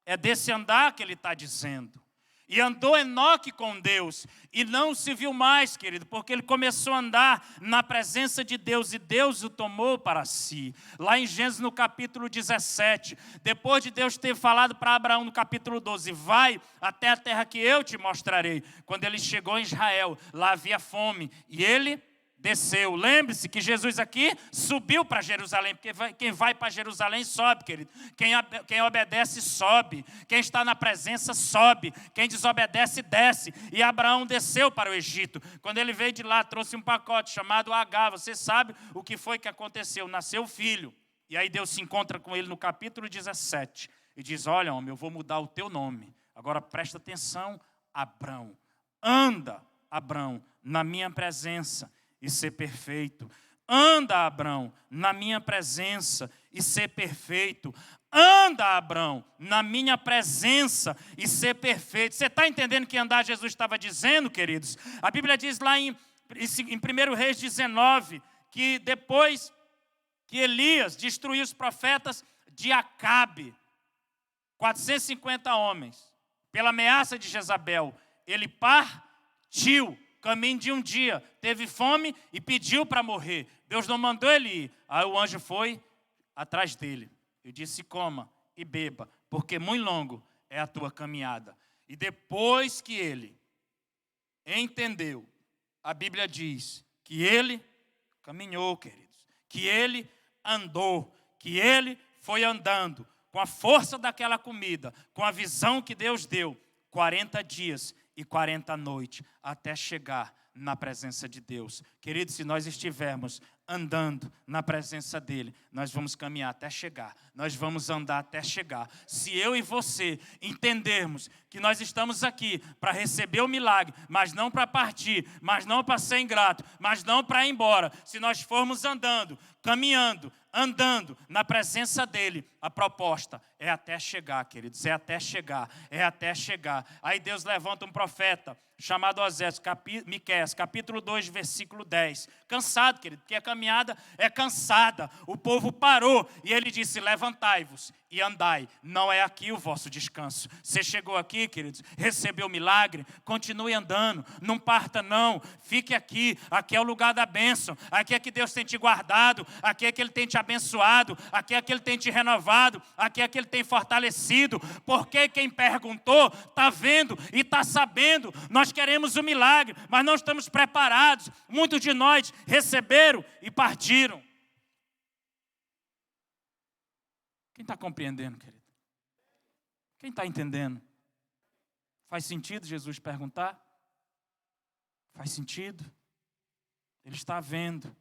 é desse andar que ele está dizendo. E andou Enoque com Deus, e não se viu mais, querido, porque ele começou a andar na presença de Deus, e Deus o tomou para si. Lá em Gênesis, no capítulo 17, depois de Deus ter falado para Abraão, no capítulo 12, vai até a terra que eu te mostrarei. Quando ele chegou em Israel, lá havia fome, e ele desceu. Lembre-se que Jesus aqui subiu para Jerusalém, porque quem vai para Jerusalém sobe, querido. Quem obedece sobe. Quem está na presença sobe. Quem desobedece desce. E Abraão desceu para o Egito. Quando ele veio de lá, trouxe um pacote chamado Agar. Você sabe o que foi que aconteceu? Nasceu o filho. E aí Deus se encontra com ele no capítulo 17 e diz, olha, homem, eu vou mudar o teu nome. Agora presta atenção, Abrão. Anda, Abrão, na minha presença e ser perfeito. Anda, Abrão, na minha presença e ser perfeito. Anda, Abrão, na minha presença e ser perfeito. Você está entendendo que andar Jesus estava dizendo, queridos? A Bíblia diz lá em 1 Reis 19, que depois que Elias destruiu os profetas de Acabe, 450 homens, pela ameaça de Jezabel, ele partiu. Caminho de um dia, teve fome e pediu para morrer. Deus não mandou ele ir. Aí o anjo foi atrás dele. Eu disse, coma e beba, porque muito longo é a tua caminhada. E depois que ele entendeu, a Bíblia diz que ele caminhou, queridos. Que ele andou, que ele foi andando com a força daquela comida, com a visão que Deus deu, 40 dias e 40 noites, até chegar na presença de Deus. Queridos, se nós estivermos andando na presença dEle, nós vamos caminhar até chegar, nós vamos andar até chegar. Se eu e você entendermos que nós estamos aqui para receber o milagre, mas não para partir, mas não para ser ingrato, mas não para ir embora, se nós formos andando, caminhando, andando na presença dEle, a proposta é até chegar, queridos, é até chegar, é até chegar. Aí Deus levanta um profeta chamado Osés, Miqueias, capítulo 2, versículo 10. Cansado, querido, porque a caminhada é cansada. O povo parou e ele disse, levantai-vos e andai. Não é aqui o vosso descanso. Você chegou aqui, queridos, recebeu o milagre, continue andando, não parta não, fique aqui. Aqui é o lugar da bênção, aqui é que Deus tem te guardado, aqui é que Ele tem te abençoado, aqui é que Ele tem te renovado, aqui é que Ele tem fortalecido, porque quem perguntou está vendo e está sabendo. Nós queremos o milagre, mas não estamos preparados. Muitos de nós receberam e partiram. Quem está compreendendo, querido? Quem está entendendo? Faz sentido Jesus perguntar? Faz sentido? Ele está vendo,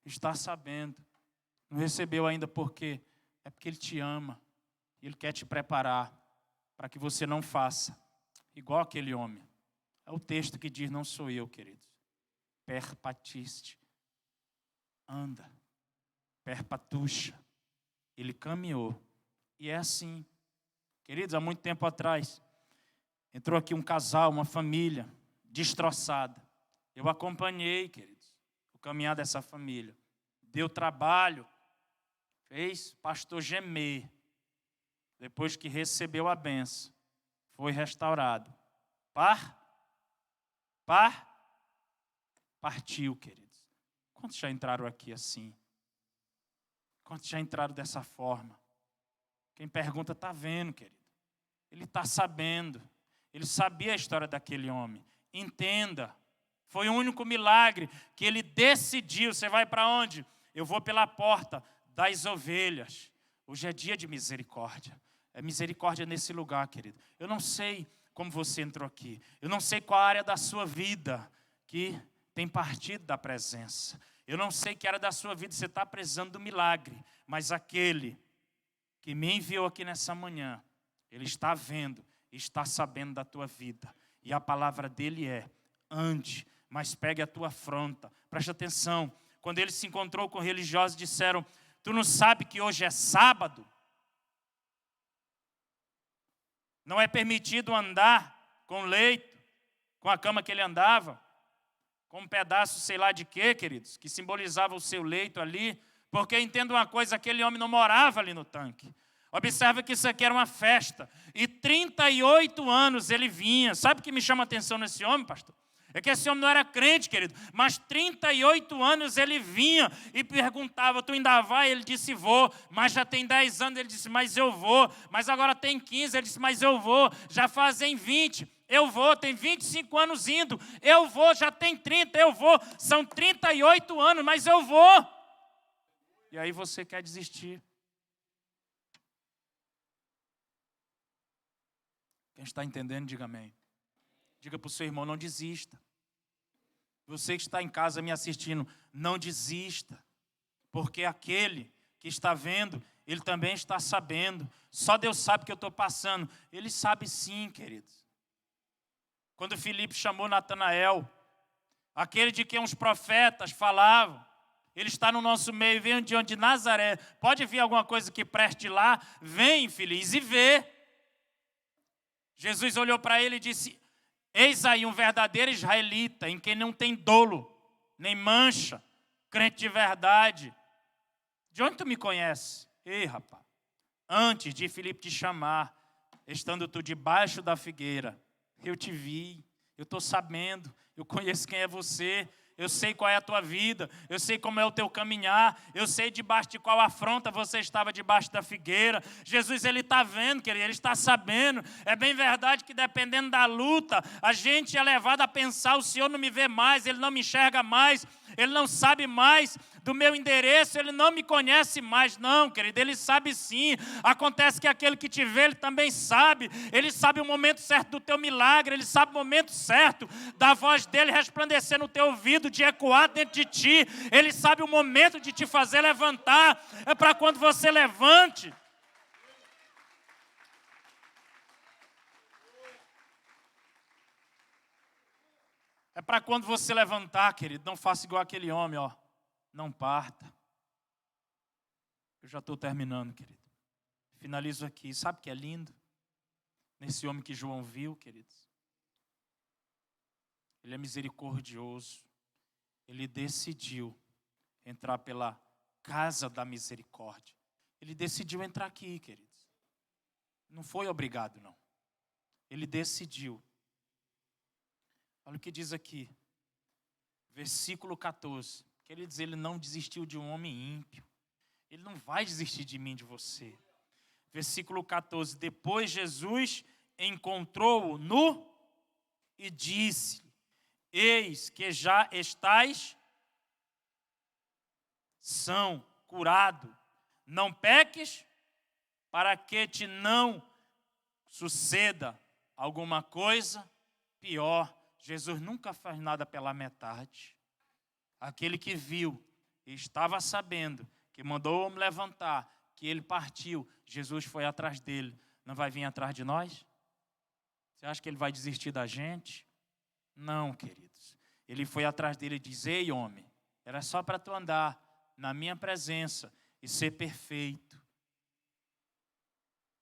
está sabendo. Não recebeu ainda por quê? É porque Ele te ama. Ele quer te preparar para que você não faça igual aquele homem. É o texto que diz, não sou eu, queridos. Perpatiste. Anda. Perpatuxa. Ele caminhou. E é assim. Queridos, há muito tempo atrás, entrou aqui um casal, uma família, destroçada. Eu acompanhei, queridos, o caminhar dessa família. Deu trabalho. Fez o pastor gemer. Depois que recebeu a bênção, foi restaurado. Partiu, queridos. Quantos já entraram aqui assim? Quantos já entraram dessa forma? Quem pergunta está vendo, querido. Ele está sabendo. Ele sabia a história daquele homem. Entenda. Foi o único milagre que ele decidiu. Você vai para onde? Eu vou pela porta das ovelhas. Hoje é dia de misericórdia. É misericórdia nesse lugar, querido. Eu não sei como você entrou aqui. Eu não sei qual área da sua vida que tem partido da presença. Eu não sei que área da sua vida você está precisando do milagre, mas aquele que me enviou aqui nessa manhã, Ele está vendo, está sabendo da tua vida. E a palavra dele é, ande, mas pegue a tua afronta. Preste atenção, quando ele se encontrou com religiosos, disseram, tu não sabe que hoje é sábado? Não é permitido andar com leito, com a cama que ele andava, com um pedaço, sei lá de quê, queridos, que simbolizava o seu leito ali, porque entenda uma coisa, aquele homem não morava ali no tanque. Observa que isso aqui era uma festa, e 38 anos ele vinha. Sabe o que me chama a atenção nesse homem, pastor? É que esse homem não era crente, querido, mas 38 anos ele vinha e perguntava, tu ainda vai? Ele disse, vou, mas já tem 10 anos, ele disse, mas eu vou, mas agora tem 15, ele disse, mas eu vou, já fazem 20, eu vou, tem 25 anos indo, eu vou, já tem 30, eu vou, são 38 anos, mas eu vou. E aí você quer desistir. Quem está entendendo, diga amém. Diga para o seu irmão, não desista. Você que está em casa me assistindo, não desista. Porque aquele que está vendo, ele também está sabendo. Só Deus sabe o que eu estou passando. Ele sabe sim, queridos. Quando Filipe chamou Natanael, aquele de quem os profetas falavam, ele está no nosso meio, vem de onde Nazaré. Pode vir alguma coisa que preste lá? Vem, infeliz, e vê. Jesus olhou para ele e disse, eis aí um verdadeiro israelita, em quem não tem dolo, nem mancha, crente de verdade. De onde tu me conheces? Ei, rapaz, antes de Filipe te chamar, estando tu debaixo da figueira, eu te vi, eu estou sabendo, eu conheço quem é você, eu sei qual é a tua vida, eu sei como é o teu caminhar, eu sei debaixo de qual afronta você estava debaixo da figueira. Jesus, ele está vendo, querido, ele está sabendo. É bem verdade que dependendo da luta, a gente é levado a pensar, o Senhor não me vê mais, Ele não me enxerga mais, Ele não sabe mais do meu endereço, Ele não me conhece mais. Não, querido, Ele sabe sim. Acontece que aquele que te vê, Ele também sabe. Ele sabe o momento certo do teu milagre, Ele sabe o momento certo da voz dEle resplandecer no teu ouvido, de ecoar dentro de ti. Ele sabe o momento de te fazer levantar. É para quando você levante. É para quando você levantar, querido. Não faça igual aquele homem, ó. Não parta. Eu já estou terminando, querido. Finalizo aqui. Sabe o que é lindo? Nesse homem que João viu, queridos. Ele é misericordioso. Ele decidiu entrar pela casa da misericórdia. Ele decidiu entrar aqui, queridos. Não foi obrigado, não. Ele decidiu. Olha o que diz aqui. Versículo 14. Quer dizer, ele não desistiu de um homem ímpio. Ele não vai desistir de mim, de você. Versículo 14. Depois Jesus encontrou-o nu e disse-lhe: eis que já estais são, curado. Não peques, para que te não suceda alguma coisa pior. Jesus nunca faz nada pela metade. Aquele que viu e estava sabendo, que mandou o homem levantar, que ele partiu, Jesus foi atrás dele. Não vai vir atrás de nós? Você acha que ele vai desistir da gente? Não, queridos. Ele foi atrás dele e disse: ei, homem, era só para tu andar na minha presença e ser perfeito.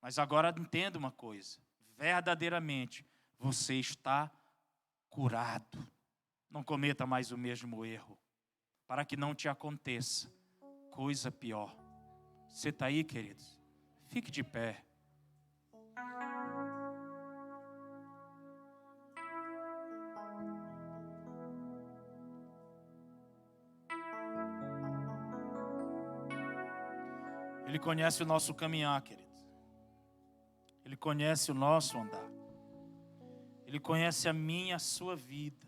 Mas agora entenda uma coisa. Verdadeiramente, você está curado. Não cometa mais o mesmo erro, para que não te aconteça coisa pior. Você está aí, queridos? Fique de pé. Ele conhece o nosso caminhar, queridos. Ele conhece o nosso andar. Ele conhece a minha e a sua vida.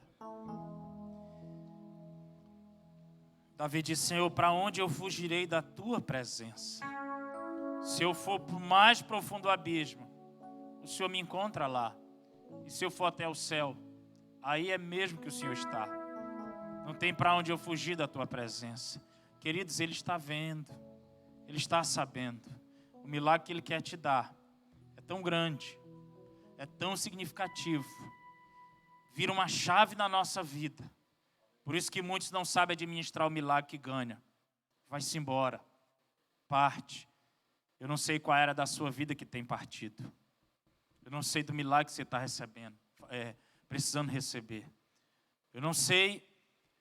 Davi disse: Senhor, para onde eu fugirei da tua presença? Se eu for para o mais profundo abismo, o Senhor me encontra lá. E se eu for até o céu, aí é mesmo que o Senhor está. Não tem para onde eu fugir da tua presença. Queridos, Ele está vendo. Ele está sabendo. O milagre que Ele quer te dar é tão grande, é tão significativo. Vira uma chave na nossa vida. Por isso que muitos não sabem administrar o milagre que ganha. Vai-se embora. Parte. Eu não sei qual era da sua vida que tem partido. Eu não sei do milagre que você está recebendo, precisando receber. Eu não sei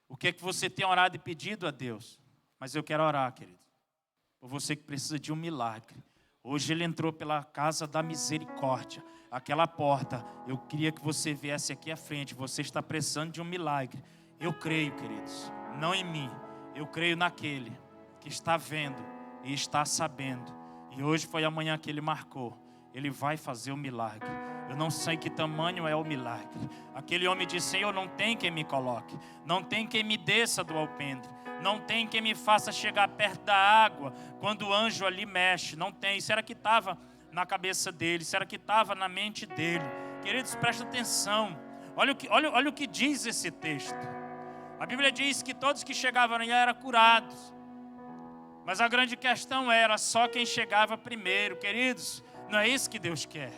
o que é que você tem orado e pedido a Deus. Mas eu quero orar, querido, por você que precisa de um milagre. Hoje Ele entrou pela casa da misericórdia. Aquela porta, eu queria que você viesse aqui à frente. Você está precisando de um milagre. Eu creio, queridos, não em mim. Eu creio naquele que está vendo e está sabendo. E hoje foi amanhã que Ele marcou. Ele vai fazer o milagre. Eu não sei que tamanho é o milagre. Aquele homem disse: Senhor, não tem quem me coloque. Não tem quem me desça do alpendre. Não tem quem me faça chegar perto da água quando o anjo ali mexe. Não tem. Isso era que estava na cabeça dele. Isso era que estava na mente dele. Queridos, presta atenção. Olha o que diz esse texto. A Bíblia diz que todos que chegavam ali eram curados. Mas a grande questão era só quem chegava primeiro. Queridos, não é isso que Deus quer.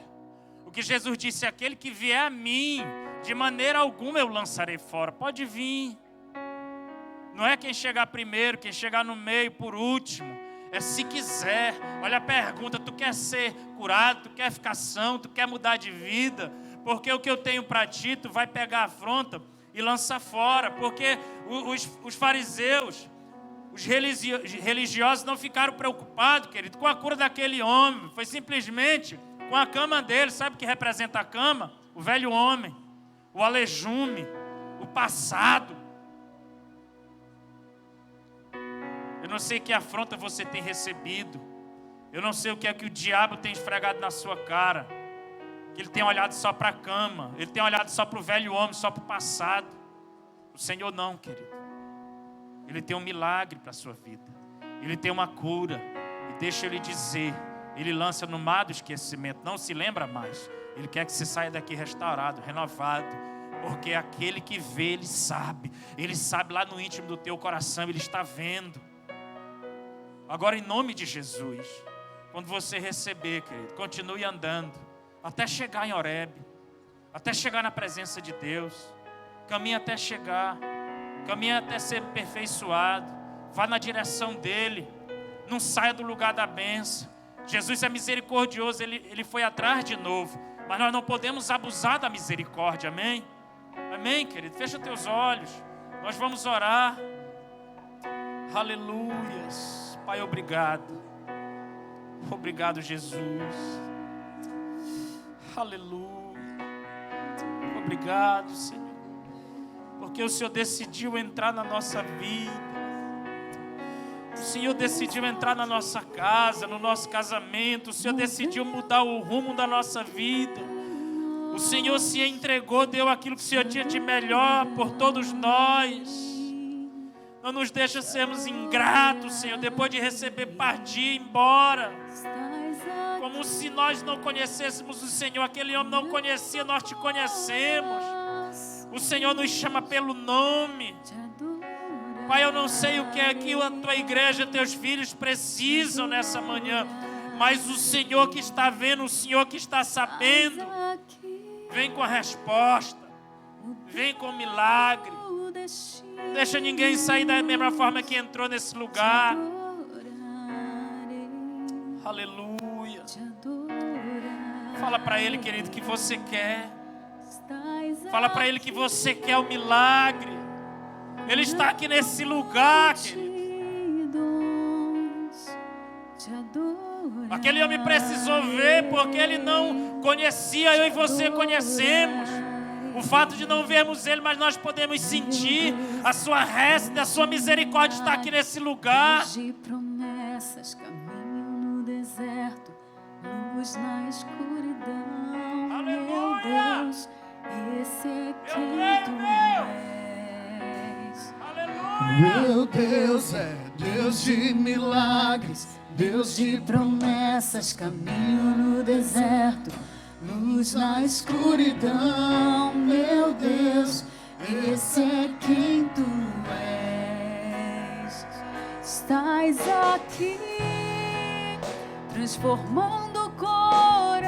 O que Jesus disse: aquele que vier a mim, de maneira alguma eu lançarei fora. Pode vir. Não é quem chegar primeiro, quem chegar no meio, por último. É se quiser. Olha a pergunta: tu quer ser curado, tu quer ficar são, tu quer mudar de vida? Porque o que eu tenho para ti, tu vai pegar a afronta e lançar fora. Porque os fariseus, os religiosos não ficaram preocupados, querido, com a cura daquele homem. Foi simplesmente com a cama dele. Sabe o que representa a cama? O velho homem, o alelume, o passado. Eu não sei que afronta você tem recebido. Eu não sei o que é que o diabo tem esfregado na sua cara. Que ele tem olhado só para a cama. Ele tem olhado só para o velho homem, só para o passado. O Senhor não, querido. Ele tem um milagre para a sua vida. Ele tem uma cura. E deixa eu lhe dizer, Ele lança no mar do esquecimento. Não se lembra mais. Ele quer que você saia daqui restaurado, renovado. Porque aquele que vê, Ele sabe. Ele sabe lá no íntimo do teu coração. Ele está vendo. Agora, em nome de Jesus, quando você receber, querido, continue andando. Até chegar em Horebe. Até chegar na presença de Deus. Caminhe até chegar. Caminhe até ser aperfeiçoado. Vá na direção dEle. Não saia do lugar da bênção. Jesus é misericordioso. Ele foi atrás de novo. Mas nós não podemos abusar da misericórdia. Amém? Amém, querido? Fecha teus olhos. Nós vamos orar. Aleluias. Pai, obrigado. Obrigado, Jesus. Aleluia. Obrigado, Senhor, porque o Senhor decidiu entrar na nossa vida. O Senhor decidiu entrar na nossa casa, no nosso casamento. O Senhor decidiu mudar o rumo da nossa vida. O Senhor se entregou, deu aquilo que o Senhor tinha de melhor por todos nós. Não nos deixa sermos ingratos, Senhor, depois de receber, partir, ir embora. Como se nós não conhecêssemos o Senhor. Aquele homem não conhecia, nós te conhecemos. O Senhor nos chama pelo nome. Pai, eu não sei o que é que a tua igreja, teus filhos precisam nessa manhã, mas o Senhor que está vendo, o Senhor que está sabendo, vem com a resposta, vem com o milagre. Não deixa ninguém sair da mesma forma que entrou nesse lugar. Aleluia. Fala para Ele, querido, que você quer. Fala para Ele que você quer o milagre. Ele está aqui nesse lugar, querido. Aquele homem precisou ver, porque ele não conhecia, eu e você conhecemos. O fato de não vermos Ele, mas nós podemos sentir a sua resta, a sua misericórdia está aqui nesse lugar. De promessas, caminho no deserto, luz na escuridão. Aleluia! Meu Deus, esse é quem tu és. Aleluia! Meu Deus é Deus de milagres, Deus de Promessas, caminho no deserto, luz na escuridão. Meu Deus, esse é quem tu és. Estás aqui, transformando corações.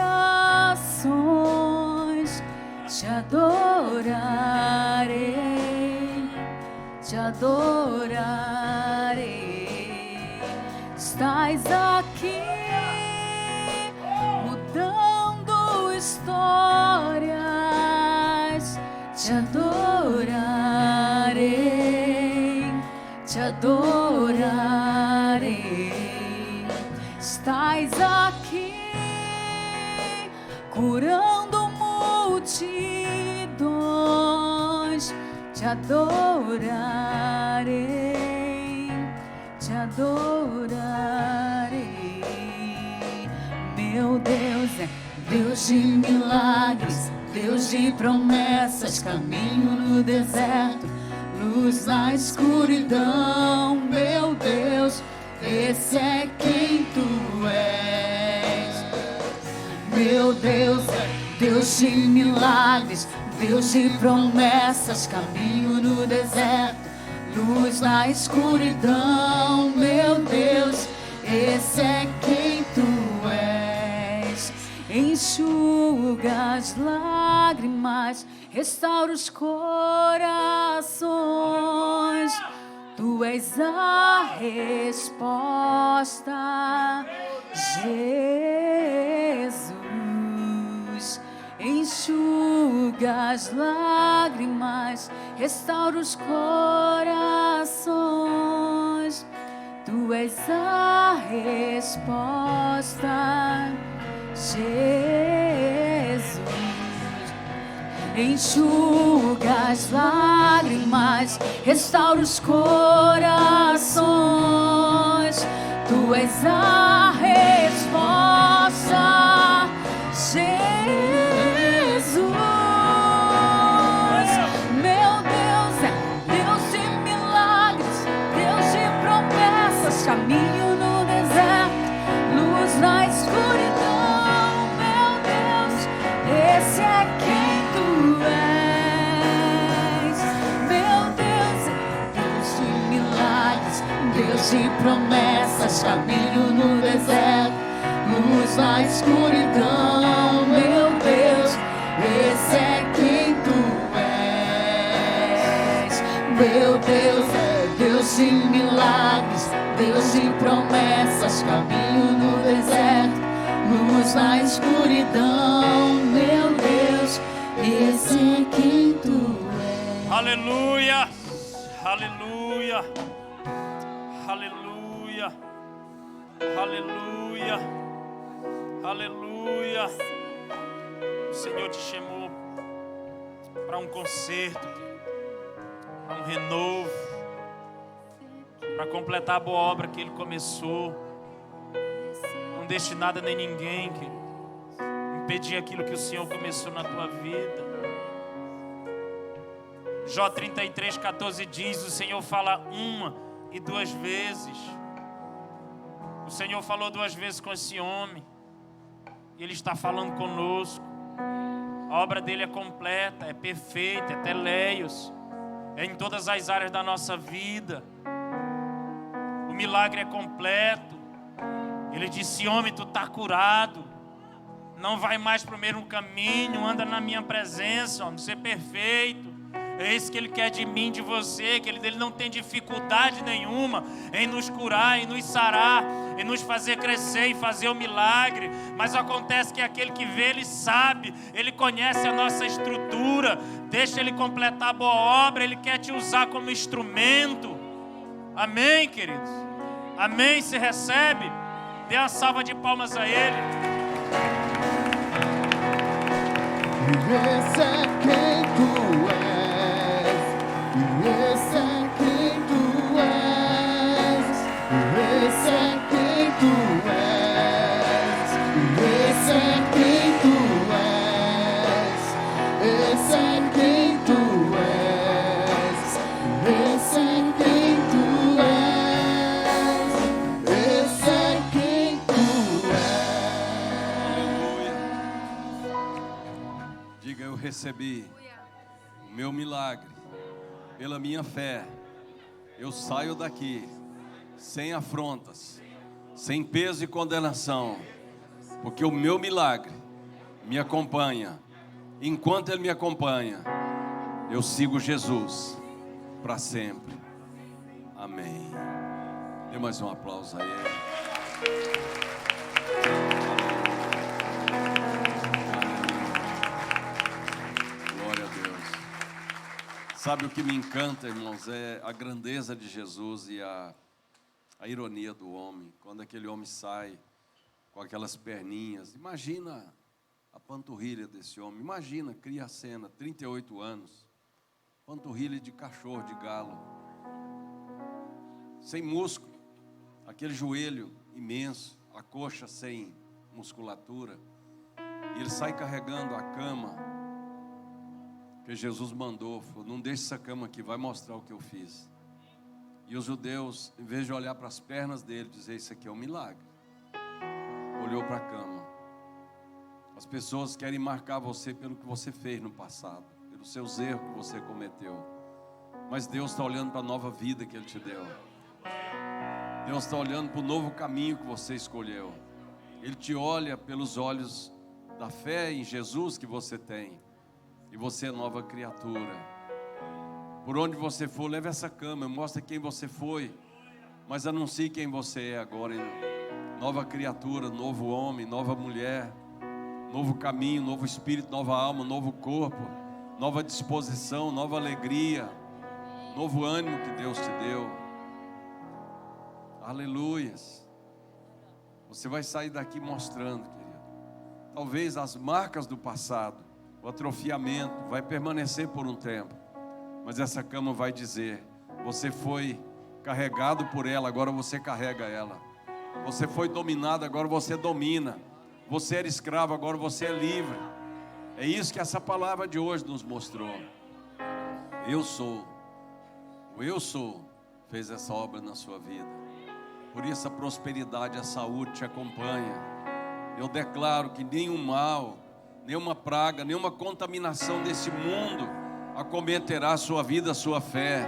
Te adorarei, te adorarei. Estás aqui, mudando histórias. Te adorarei, te adorarei. Estás aqui, curando multidões. Te adorarei, te adorarei. Meu Deus é Deus de milagres, Deus de promessas, caminho no deserto, luz na escuridão. Meu Deus, esse é quem tu és. Meu Deus é Deus de milagres, Deus de promessas, caminho no deserto, luz na escuridão. Meu Deus, esse é quem tu és. Enxuga as lágrimas, restaura os corações. Tu és a resposta, Jesus. Enxuga as lágrimas, restaura os corações. Tu és a resposta, Jesus. Enxuga as lágrimas, restaura os corações. Tu és a resposta, Jesus. Meu Deus é Deus de milagres, Deus de promessas, caminho no deserto, luz na escuridão. Meu Deus, esse é quem tu és. Meu Deus é Deus de milagres, Deus de promessas, caminho no deserto, luz na escuridão. Meu Deus, esse é quem tu és. Meu Deus é Deus de milagres, Deus de promessas, caminho no deserto, luz na escuridão. Meu Deus, esse é quem tu és. Aleluia, aleluia, aleluia, aleluia, aleluia. Senhor te chamou para um conserto, para um renovo, para completar a boa obra que Ele começou. Não deixe nada nem ninguém, querido, impedir aquilo que o Senhor começou na tua vida. Jó 33:14 diz: o Senhor fala uma e duas vezes. O Senhor falou duas vezes com esse homem, e Ele está falando conosco. A obra dele é completa, é perfeita, é teleios, é em todas as áreas da nossa vida. O milagre é completo. Ele disse: homem, tu está curado, não vai mais para o mesmo caminho, anda na minha presença, homem, ser perfeito. É isso que Ele quer de mim, de você, que Ele não tem dificuldade nenhuma em nos curar, em nos sarar, em nos fazer crescer e fazer o milagre. Mas acontece que aquele que vê, Ele sabe, Ele conhece a nossa estrutura. Deixa Ele completar a boa obra, Ele quer te usar como instrumento. Amém, queridos? Amém? Se recebe? Dê uma salva de palmas a Ele. Esse é quem tu és. Esse é quem tu és. Esse é quem tu és. Esse é quem tu és. Esse é quem tu és. Esse é quem tu és. Esse é quem tu és. Diga: eu recebi o meu milagre. Pela minha fé, eu saio daqui sem afrontas, sem peso e condenação, porque o meu milagre me acompanha. Enquanto Ele me acompanha, eu sigo Jesus para sempre. Amém. Dê mais um aplauso a Ele. Sabe o que me encanta, irmãos, é a grandeza de Jesus e a ironia do homem. Quando aquele homem sai com aquelas perninhas, imagina a panturrilha desse homem. Imagina, cria a cena, 38 anos, panturrilha de cachorro, de galo, sem músculo, aquele joelho imenso, a coxa sem musculatura. E ele sai carregando a cama que Jesus mandou, falou: não deixe essa cama aqui, vai mostrar o que eu fiz. E os judeus, em vez de olhar para as pernas dele, dizer: isso aqui é um milagre, olhou para a cama. As pessoas querem marcar você pelo que você fez no passado, pelos seus erros que você cometeu, mas Deus está olhando para a nova vida que Ele te deu. Deus está olhando para o novo caminho que você escolheu. Ele te olha pelos olhos da fé em Jesus que você tem. E você é nova criatura. Por onde você for, leve essa cama, mostre quem você foi, mas anuncie quem você é agora. Nova criatura, novo homem, nova mulher, novo caminho, novo espírito, nova alma, novo corpo, nova disposição, nova alegria, novo ânimo que Deus te deu. Aleluias. Você vai sair daqui mostrando, querido. Talvez as marcas do passado, o atrofiamento vai permanecer por um tempo, mas essa cama vai dizer: você foi carregado por ela, agora você carrega ela. Você foi dominado, agora você domina. Você era escravo, agora você é livre. É isso que essa palavra de hoje nos mostrou. Eu sou, o eu sou fez essa obra na sua vida. Por isso a prosperidade, a saúde te acompanha. Eu declaro que nenhum mal, nenhuma praga, nenhuma contaminação desse mundo acometerá a sua vida, a sua fé,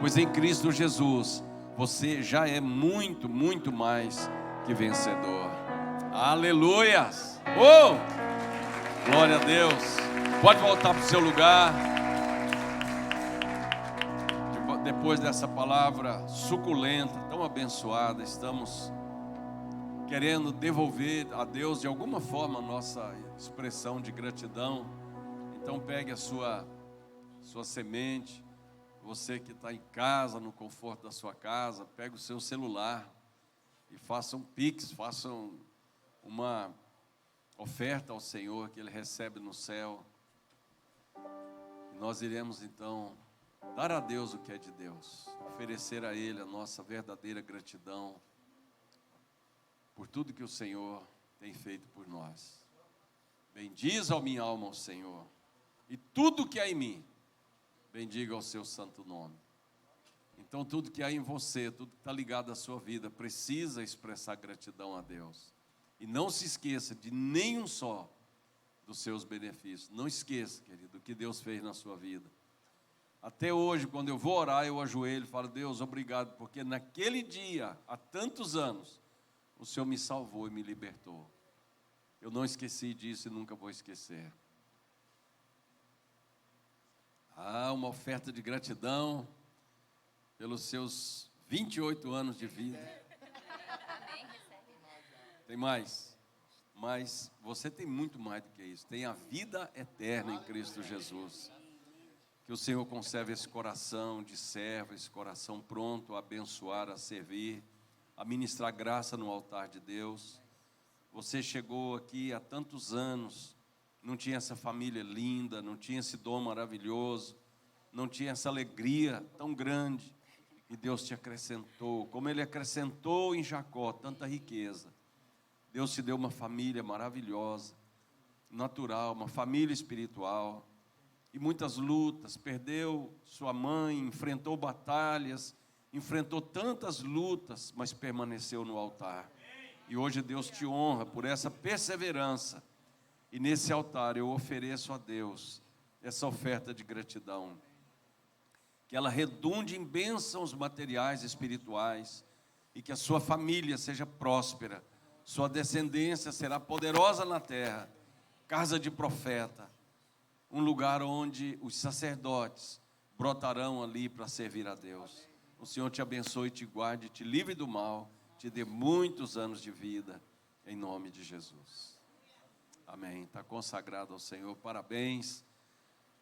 pois em Cristo Jesus você já é muito, muito mais que vencedor. Aleluias! Oh! Glória a Deus! Pode voltar para o seu lugar. Depois dessa palavra suculenta, tão abençoada, estamos querendo devolver a Deus de alguma forma a nossa expressão de gratidão. Então pegue a sua semente. Você que está em casa, no conforto da sua casa, pegue o seu celular e faça um Pix, faça uma oferta ao Senhor que Ele recebe no céu. E nós iremos então dar a Deus o que é de Deus, oferecer a Ele a nossa verdadeira gratidão por tudo que o Senhor tem feito por nós. Bendize a minha alma ao Senhor, e tudo que há em mim, bendiga ao seu santo nome. Então tudo que há em você, tudo que está ligado à sua vida, precisa expressar gratidão a Deus. E não se esqueça de nenhum só dos seus benefícios. Não esqueça, querido, o que Deus fez na sua vida. Até hoje, quando eu vou orar, eu ajoelho e falo: Deus, obrigado, porque naquele dia, há tantos anos, o Senhor me salvou e me libertou. Eu não esqueci disso e nunca vou esquecer. Uma oferta de gratidão pelos seus 28 anos de vida. Tem mais? Mas você tem muito mais do que isso. Tem a vida eterna em Cristo Jesus. Que o Senhor conserve esse coração de servo, esse coração pronto a abençoar, a servir, a ministrar graça no altar de Deus. Você chegou aqui há tantos anos, não tinha essa família linda, não tinha esse dom maravilhoso, não tinha essa alegria tão grande, e Deus te acrescentou, como Ele acrescentou em Jacó tanta riqueza. Deus te deu uma família maravilhosa, natural, uma família espiritual, e muitas lutas. Perdeu sua mãe, enfrentou batalhas, enfrentou tantas lutas, mas permaneceu no altar. E hoje Deus te honra por essa perseverança. E nesse altar eu ofereço a Deus essa oferta de gratidão. Que ela redunde em bênçãos materiais e espirituais. E que a sua família seja próspera. Sua descendência será poderosa na terra. Casa de profeta. Um lugar onde os sacerdotes brotarão ali para servir a Deus. O Senhor te abençoe, te guarde, te livre do mal. Te dê muitos anos de vida, em nome de Jesus. Amém. Está consagrado ao Senhor. Parabéns.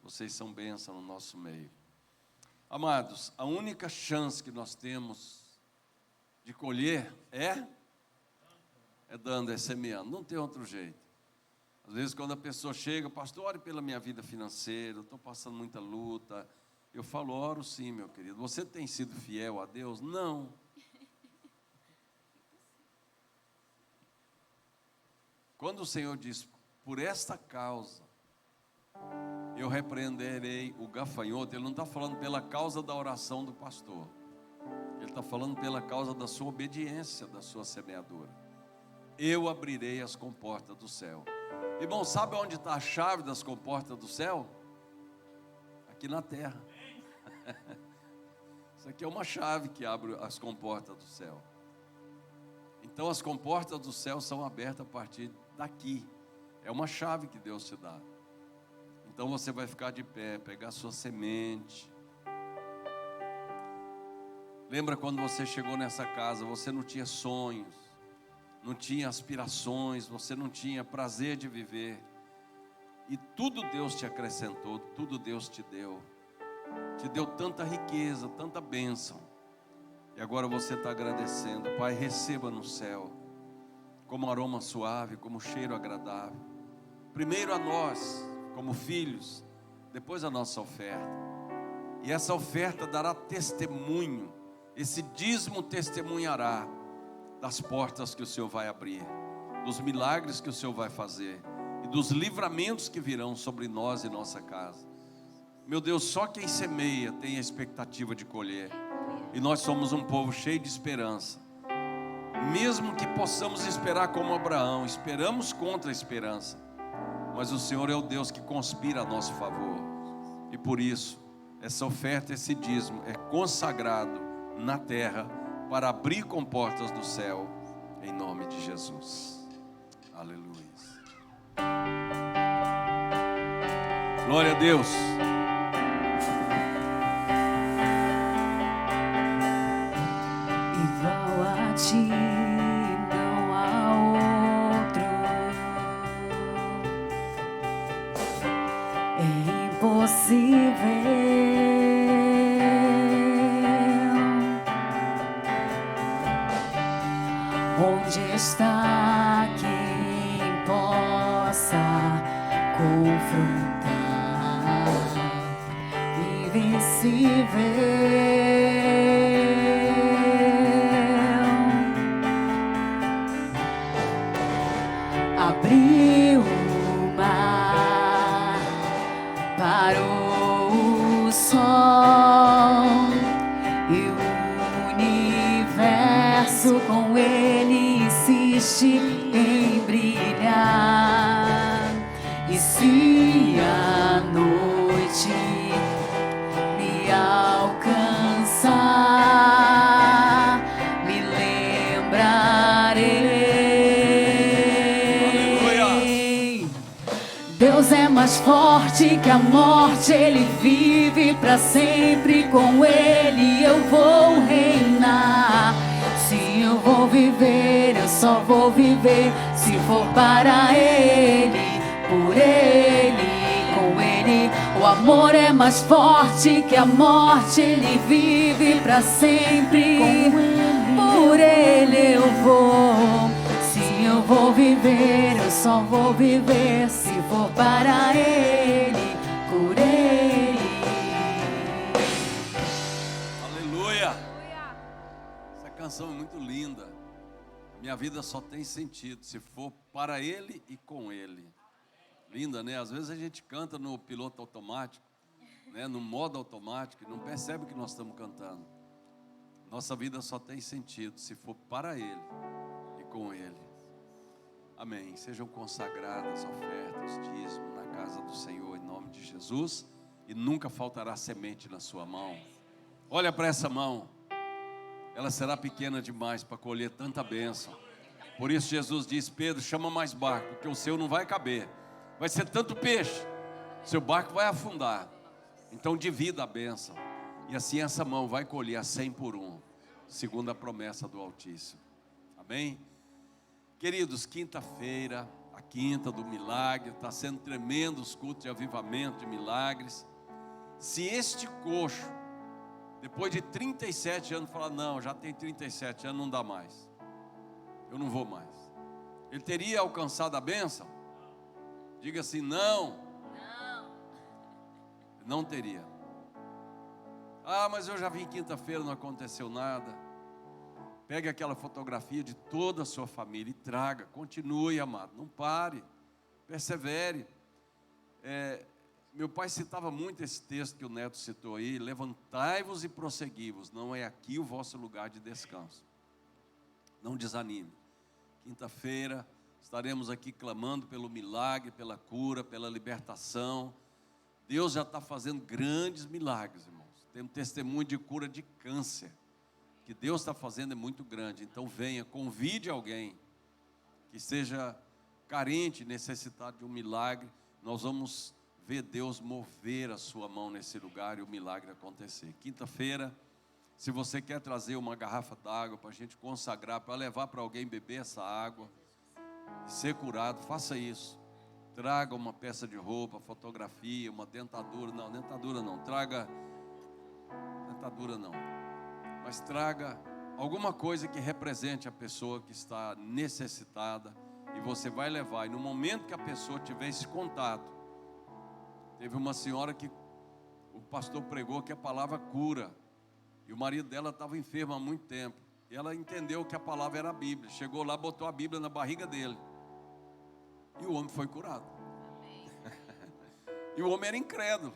Vocês são bênção no nosso meio. Amados, a única chance que nós temos de colher é dando, é semeando. Não tem outro jeito. Às vezes quando a pessoa chega: pastor, ore pela minha vida financeira, eu estou passando muita luta. Eu falo: oro sim, meu querido. Você tem sido fiel a Deus? Não. Quando o Senhor diz: por esta causa eu repreenderei o gafanhoto, Ele não está falando pela causa da oração do pastor. Ele está falando pela causa da sua obediência, da sua semeadura. Eu abrirei as comportas do céu. Irmão, sabe onde está a chave das comportas do céu? Aqui na terra. Isso aqui é uma chave que abre as comportas do céu. Então as comportas do céu são abertas a partir daqui. É uma chave que Deus te dá. Então você vai ficar de pé, pegar sua semente. Lembra quando você chegou nessa casa, você não tinha sonhos, não tinha aspirações, você não tinha prazer de viver. E tudo Deus te acrescentou, tudo Deus te deu. Te deu tanta riqueza, tanta bênção. E agora você está agradecendo. Pai, receba no céu, como aroma suave, como cheiro agradável. Primeiro a nós, como filhos, depois a nossa oferta. E essa oferta dará testemunho, esse dízimo testemunhará das portas que o Senhor vai abrir, dos milagres que o Senhor vai fazer e dos livramentos que virão sobre nós e nossa casa. Meu Deus, só quem semeia tem a expectativa de colher. E nós somos um povo cheio de esperança. Mesmo que possamos esperar como Abraão, esperamos contra a esperança. Mas o Senhor é o Deus que conspira a nosso favor. E por isso, essa oferta, esse dízimo é consagrado na terra para abrir comportas do céu, em nome de Jesus. Aleluia. Glória a Deus. Igual a ti não há outro. É impossível. Onde está quem pode confrontar, invencível. Abriu o mar, parou o sol e o universo com ele insiste em brilhar. E se a noite me alcançar, me lembrarei. Deus é mais forte que a morte, Ele vive pra sempre, com Ele eu vou reinar. Se eu vou viver, eu só vou viver se for para Ele, por Ele, com Ele. O amor é mais forte que a morte, Ele vive pra sempre, por Ele eu vou. Se eu vou viver, eu só vou viver se for para Ele, por Ele. Aleluia! Essa canção é muito linda. Minha vida só tem sentido se for para Ele e com Ele. Linda, né? Às vezes a gente canta no piloto automático, né? No modo automático, e não percebe que nós estamos cantando. Nossa vida só tem sentido se for para Ele e com Ele. Amém. Sejam consagradas ofertas, dízimo na casa do Senhor, em nome de Jesus. E nunca faltará semente na sua mão. Olha para essa mão. Ela será pequena demais para colher tanta bênção. Por isso Jesus diz: Pedro, chama mais barco, porque o seu não vai caber. Vai ser tanto peixe, seu barco vai afundar. Então divida a bênção. E assim essa mão vai colher a 100 por 1, segundo a promessa do Altíssimo. Amém? Queridos, quinta-feira, a quinta do milagre, está sendo tremendo os cultos de avivamento, de milagres. Se este coxo, depois de 37 anos, falar: não, já tem 37 anos, não dá mais, eu não vou mais, ele teria alcançado a bênção? Diga assim: não. Não teria. Ah, mas eu já vim quinta-feira, não aconteceu nada. Pegue aquela fotografia de toda a sua família e traga. Continue, amado, não pare, persevere. Meu pai citava muito esse texto que o Neto citou aí: levantai-vos e prosseguivos, não é aqui o vosso lugar de descanso. Não desanime. Quinta-feira estaremos aqui clamando pelo milagre, pela cura, pela libertação. Deus já está fazendo grandes milagres, irmãos. Temos testemunho de cura de câncer. Que Deus está fazendo é muito grande. Então venha, convide alguém que seja carente, necessitado de um milagre. Nós vamos ver Deus mover a sua mão nesse lugar e o milagre acontecer. Quinta-feira, se você quer trazer uma garrafa d'água para a gente consagrar, para levar para alguém beber essa água e ser curado, faça isso. Traga uma peça de roupa, fotografia, uma dentadura. Não, dentadura não. Traga dentadura não. Mas traga alguma coisa que represente a pessoa que está necessitada, e você vai levar. E no momento que a pessoa tiver esse contato, teve uma senhora que o pastor pregou que a palavra cura, e o marido dela estava enfermo há muito tempo, e ela entendeu que a palavra era a Bíblia. Chegou lá, botou a Bíblia na barriga dele, e o homem foi curado. E o homem era incrédulo,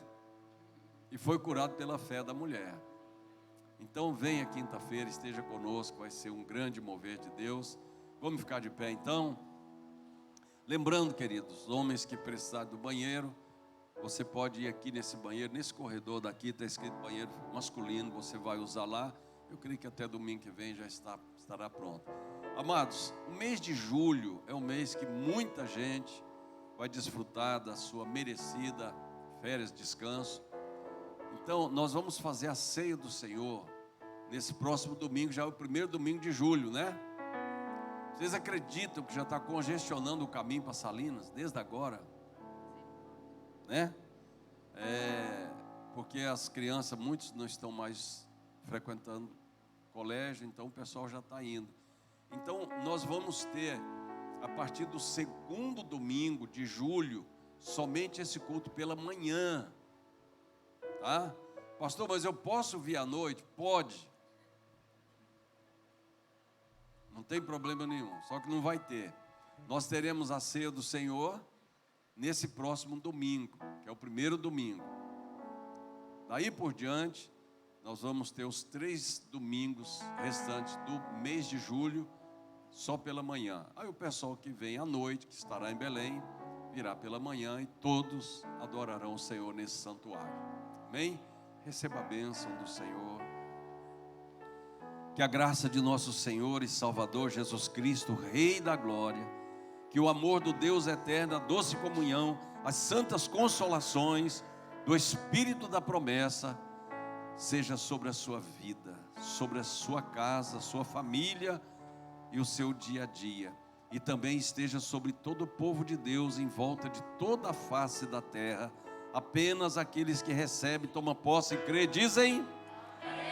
e foi curado pela fé da mulher. Então venha quinta-feira, esteja conosco, vai ser um grande mover de Deus. Vamos ficar de pé então. Lembrando, queridos, homens que precisarem do banheiro, você pode ir aqui nesse banheiro, nesse corredor daqui, está escrito banheiro masculino, você vai usar lá. Eu creio que até domingo que vem já estará pronto. Amados, o mês de julho é um mês que muita gente vai desfrutar da sua merecida férias, descanso. Então, nós vamos fazer a ceia do Senhor nesse próximo domingo, já é o primeiro domingo de julho, né? Vocês acreditam que já está congestionando o caminho para Salinas, desde agora? Né? Porque as crianças, muitos não estão mais frequentando colégio, então o pessoal já está indo. Então, nós vamos ter, a partir do segundo domingo de julho, somente esse culto pela manhã, tá? Pastor, mas eu posso vir à noite? Pode. Não tem problema nenhum, só que não vai ter. Nós teremos a ceia do Senhor nesse próximo domingo, que é o primeiro domingo. Daí por diante, nós vamos ter os 3 domingos restantes do mês de julho, só pela manhã. Aí o pessoal que vem à noite, que estará em Belém, virá pela manhã e todos adorarão o Senhor nesse santuário. Amém? Receba a bênção do Senhor. Que a graça de nosso Senhor e Salvador Jesus Cristo, Rei da Glória, que o amor do Deus eterno, a doce comunhão, as santas consolações do Espírito da promessa, seja sobre a sua vida, sobre a sua casa, sua família e o seu dia a dia. E também esteja sobre todo o povo de Deus em volta de toda a face da terra. Apenas aqueles que recebem, tomam posse e crê, dizem.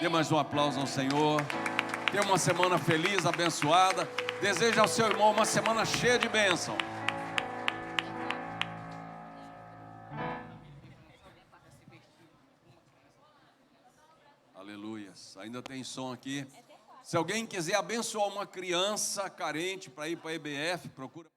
Dê mais um aplauso ao Senhor. Tenha uma semana feliz, abençoada. Desejo ao seu irmão uma semana cheia de bênção. Aleluias. Ainda tem som aqui. Se alguém quiser abençoar uma criança carente para ir para a EBF, procura.